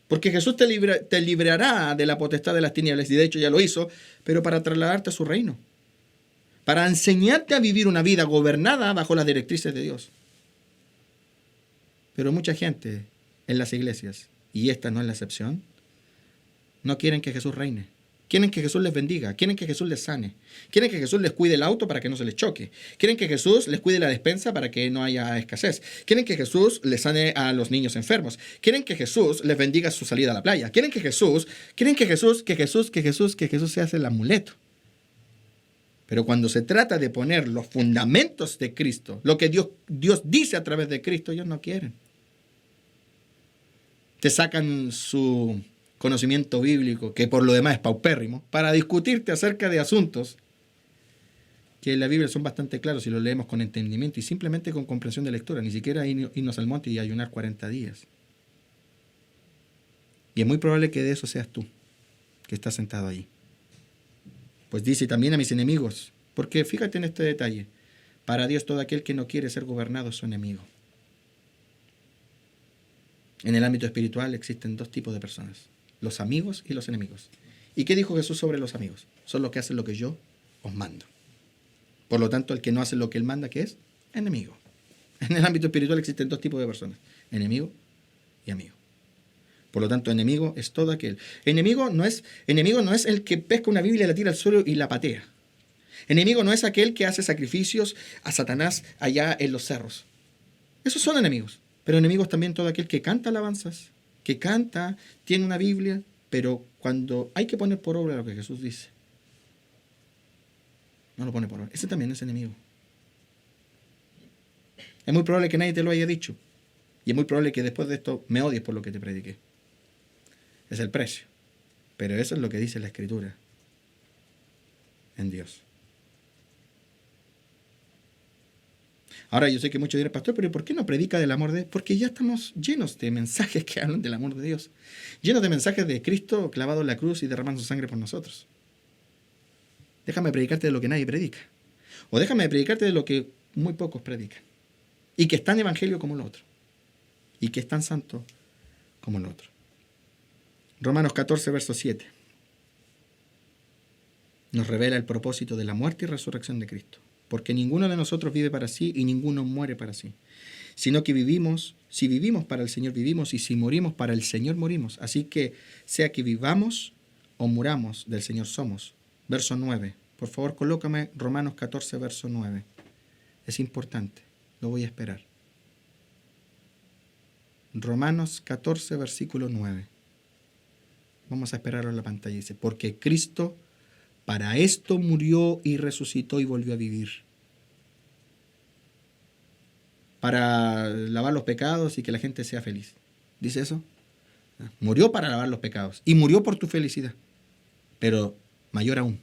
Porque Jesús te librará de la potestad de las tinieblas, y de hecho ya lo hizo, pero para trasladarte a su reino. Para enseñarte a vivir una vida gobernada bajo las directrices de Dios. Pero mucha gente en las iglesias, y esta no es la excepción, no quieren que Jesús reine. Quieren que Jesús les bendiga, quieren que Jesús les sane, quieren que Jesús les cuide el auto para que no se les choque, quieren que Jesús les cuide la despensa para que no haya escasez, quieren que Jesús les sane a los niños enfermos, quieren que Jesús les bendiga su salida a la playa, quieren que Jesús se hace el amuleto. Pero cuando se trata de poner los fundamentos de Cristo, lo que Dios dice a través de Cristo, ellos no quieren. Te sacan su conocimiento bíblico, que por lo demás es paupérrimo, para discutirte acerca de asuntos que en la Biblia son bastante claros si los leemos con entendimiento y simplemente con comprensión de lectura, ni siquiera irnos al monte y ayunar 40 días. Y es muy probable que de eso seas tú, que estás sentado ahí. Pues dice también a mis enemigos, porque fíjate en este detalle, para Dios todo aquel que no quiere ser gobernado es su enemigo. En el ámbito espiritual existen dos tipos de personas, los amigos y los enemigos. ¿Y qué dijo Jesús sobre los amigos? Son los que hacen lo que yo os mando. Por lo tanto, el que no hace lo que él manda, ¿qué es? Enemigo. En el ámbito espiritual existen dos tipos de personas, enemigo y amigo. Por lo tanto, enemigo es todo aquel. Enemigo no es el que pesca una Biblia, la tira al suelo y la patea. Enemigo no es aquel que hace sacrificios a Satanás allá en los cerros. Esos son enemigos. Pero enemigos también todo aquel que canta alabanzas, que canta, tiene una Biblia, pero cuando hay que poner por obra lo que Jesús dice, no lo pone por obra. Ese también es enemigo. Es muy probable que nadie te lo haya dicho. Y es muy probable que después de esto me odies por lo que te prediqué. Es el precio. Pero eso es lo que dice la Escritura en Dios. Ahora yo sé que muchos dirán, pastor, pero ¿por qué no predica del amor de Dios? Porque ya estamos llenos de mensajes que hablan del amor de Dios. Llenos de mensajes de Cristo clavado en la cruz y derramando su sangre por nosotros. Déjame predicarte de lo que nadie predica. O déjame predicarte de lo que muy pocos predican. Y que es tan evangelio como lo otro. Y que es tan santo como lo otro. Romanos 14, verso 7. Nos revela el propósito de la muerte y resurrección de Cristo. Porque ninguno de nosotros vive para sí y ninguno muere para sí. Sino que vivimos, si vivimos para el Señor vivimos y si morimos para el Señor morimos. Así que sea que vivamos o muramos, del Señor somos. Verso 9. Por favor, colócame Romanos 14, verso 9. Es importante. Lo voy a esperar. Romanos 14, versículo 9. Vamos a esperarlo en la pantalla. Dice, porque Cristo para esto murió y resucitó y volvió a vivir. Para lavar los pecados y que la gente sea feliz. ¿Dice eso? Murió para lavar los pecados. Y murió por tu felicidad. Pero mayor aún.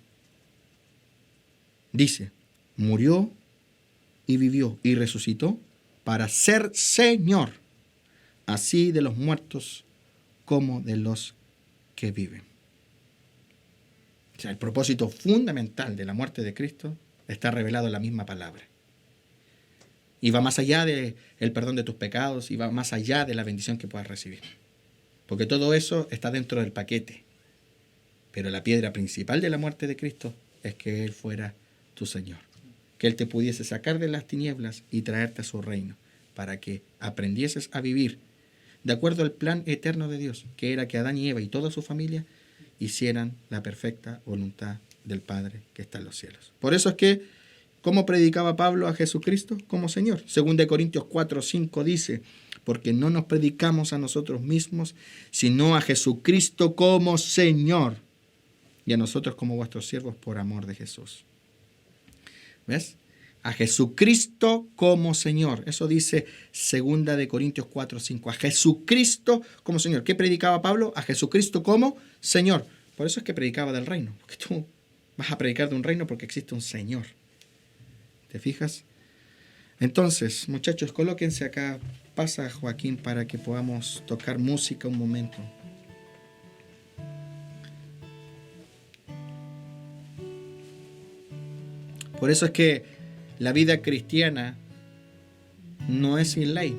Dice, murió y vivió y resucitó para ser Señor. Así de los muertos como de los que viven. O sea, el propósito fundamental de la muerte de Cristo está revelado en la misma palabra. Y va más allá del perdón de tus pecados y va más allá de la bendición que puedas recibir. Porque todo eso está dentro del paquete. Pero la piedra principal de la muerte de Cristo es que Él fuera tu Señor. Que Él te pudiese sacar de las tinieblas y traerte a su reino para que aprendieses a vivir de acuerdo al plan eterno de Dios, que era que Adán y Eva y toda su familia hicieran la perfecta voluntad del Padre que está en los cielos. Por eso es que, ¿cómo predicaba Pablo a Jesucristo? Como Señor. 2 Corintios 4, 5 dice, porque no nos predicamos a nosotros mismos, sino a Jesucristo como Señor, y a nosotros como vuestros siervos por amor de Jesús. ¿Ves? A Jesucristo como Señor. Eso dice 2 Corintios 4, 5. A Jesucristo como Señor. ¿Qué predicaba Pablo? A Jesucristo como Señor. Por eso es que predicaba del reino. Porque tú vas a predicar de un reino porque existe un Señor. ¿Te fijas? Entonces, muchachos, colóquense acá. Pasa Joaquín para que podamos tocar música un momento. Por eso es que la vida cristiana no es sin ley.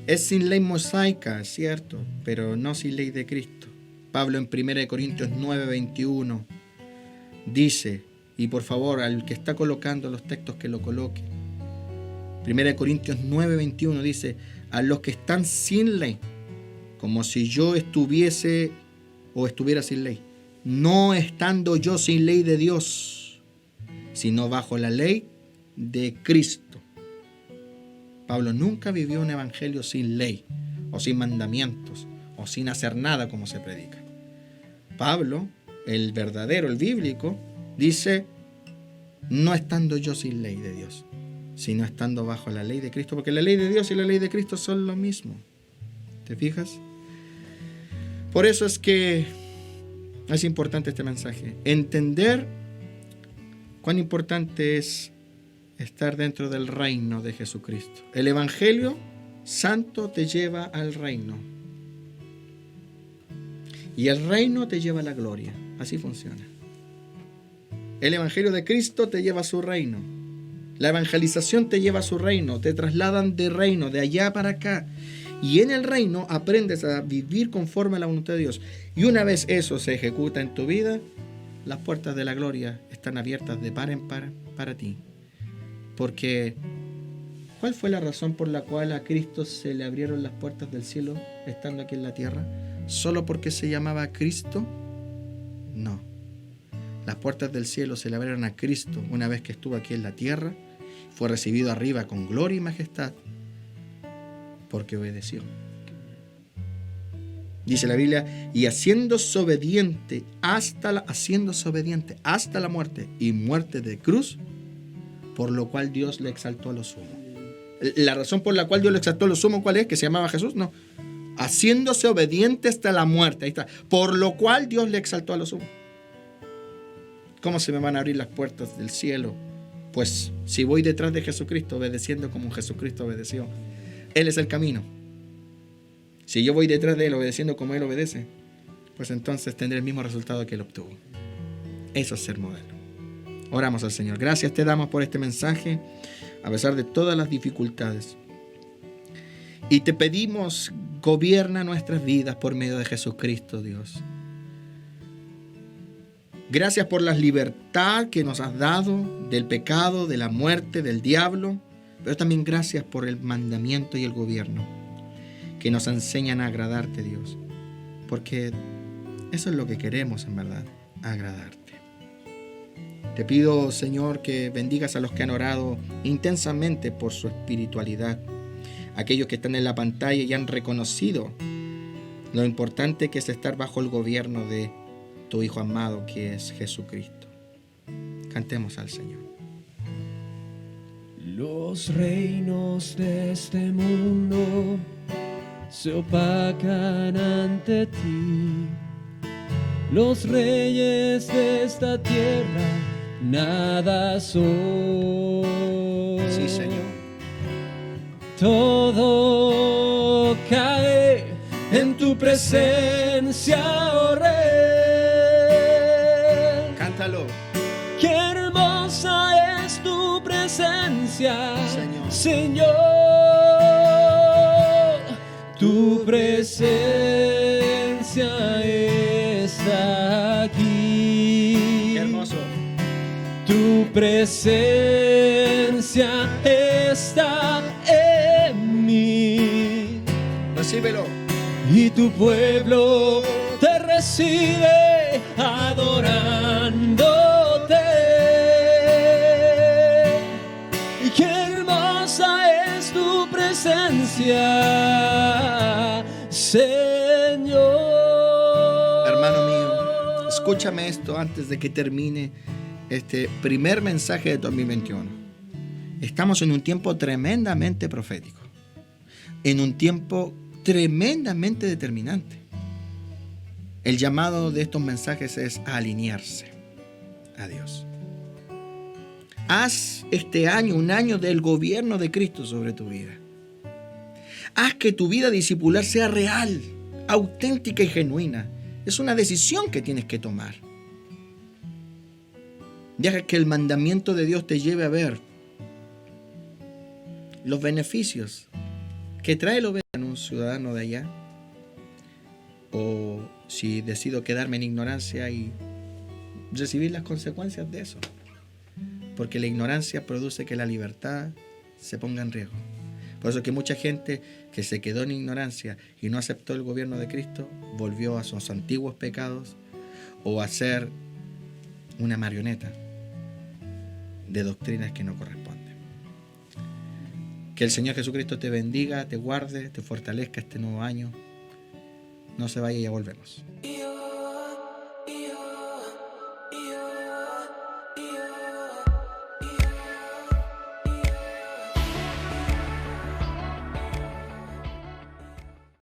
Es sin ley mosaica, cierto, pero no sin ley de Cristo. Pablo en 1 Corintios 9, 21 dice, y por favor, al que está colocando los textos que lo coloque. 1 1 Corintios 9:21 dice: a los que están sin ley, como si yo estuviese o estuviera sin ley, no estando yo sin ley de Dios, sino bajo la ley de Cristo. Pablo nunca vivió un evangelio sin ley, o sin mandamientos, o sin hacer nada como se predica. Pablo, el verdadero, el bíblico, dice: no estando yo sin ley de Dios, sino estando bajo la ley de Cristo, porque la ley de Dios y la ley de Cristo son lo mismo. ¿Te fijas? Por eso es que es importante este mensaje. Entender cuán importante es estar dentro del reino de Jesucristo. El Evangelio santo te lleva al reino. Y el reino te lleva a la gloria. Así funciona. El Evangelio de Cristo te lleva a su reino. La evangelización te lleva a su reino. Te trasladan de reino, de allá para acá. Y en el reino aprendes a vivir conforme a la voluntad de Dios. Y una vez eso se ejecuta en tu vida, las puertas de la gloria están abiertas de par en par para ti. Porque, ¿cuál fue la razón por la cual a Cristo se le abrieron las puertas del cielo estando aquí en la tierra? ¿Solo porque se llamaba Cristo? No. Las puertas del cielo se le abrieron a Cristo una vez que estuvo aquí en la tierra, fue recibido arriba con gloria y majestad, porque obedeció. Dice la Biblia: y haciéndose obediente hasta la muerte, y muerte de cruz, por lo cual Dios le exaltó a lo sumo. La razón por la cual Dios le exaltó a lo sumo, ¿cuál es? ¿Que se llamaba Jesús? No. Haciéndose obediente hasta la muerte. Ahí está. Por lo cual Dios le exaltó a lo sumo. ¿Cómo se me van a abrir las puertas del cielo? Pues si voy detrás de Jesucristo, obedeciendo como Jesucristo obedeció. Él es el camino. Si yo voy detrás de Él, obedeciendo como Él obedece, pues entonces tendré el mismo resultado que Él obtuvo. Eso es ser modelo. Oramos al Señor. Gracias te damos por este mensaje, a pesar de todas las dificultades. Y te pedimos, gobierna nuestras vidas por medio de Jesucristo, Dios. Gracias por la libertad que nos has dado del pecado, de la muerte, del diablo. Pero también gracias por el mandamiento y el gobierno que nos enseñan a agradarte, Dios. Porque eso es lo que queremos, en verdad, agradarte. Te pido, Señor, que bendigas a los que han orado intensamente por su espiritualidad. Aquellos que están en la pantalla y han reconocido lo importante que es estar bajo el gobierno de tu Hijo amado, que es Jesucristo. Cantemos al Señor. Los reinos de este mundo se opacan ante ti. Los reyes de esta tierra nada son. Sí, Señor. Todo cae en tu presencia, oh Rey. Cántalo. Qué hermosa es tu presencia, Señor. Señor. Tu presencia está aquí. Qué hermoso. Tu presencia está en mí. Recíbelo. Y tu pueblo te recibe adorándote. Y qué hermosa es tu presencia, Señor. Hermano mío, escúchame esto antes de que termine este primer mensaje de 2021. Estamos en un tiempo tremendamente profético, en un tiempo tremendamente determinante. El llamado de estos mensajes es a alinearse a Dios. Haz este año un año del gobierno de Cristo sobre tu vida. Haz que tu vida discipular sea real, auténtica y genuina. Es una decisión que tienes que tomar. Deja que el mandamiento de Dios te lleve a ver los beneficios que trae el obedecer a un ciudadano de allá, o si decido quedarme en ignorancia y recibir las consecuencias de eso, porque la ignorancia produce que la libertad se ponga en riesgo. Por eso es que mucha gente que se quedó en ignorancia y no aceptó el gobierno de Cristo, volvió a sus antiguos pecados o a ser una marioneta de doctrinas que no corresponden. Que el Señor Jesucristo te bendiga, te guarde, te fortalezca este nuevo año. No se vaya, ya volvemos.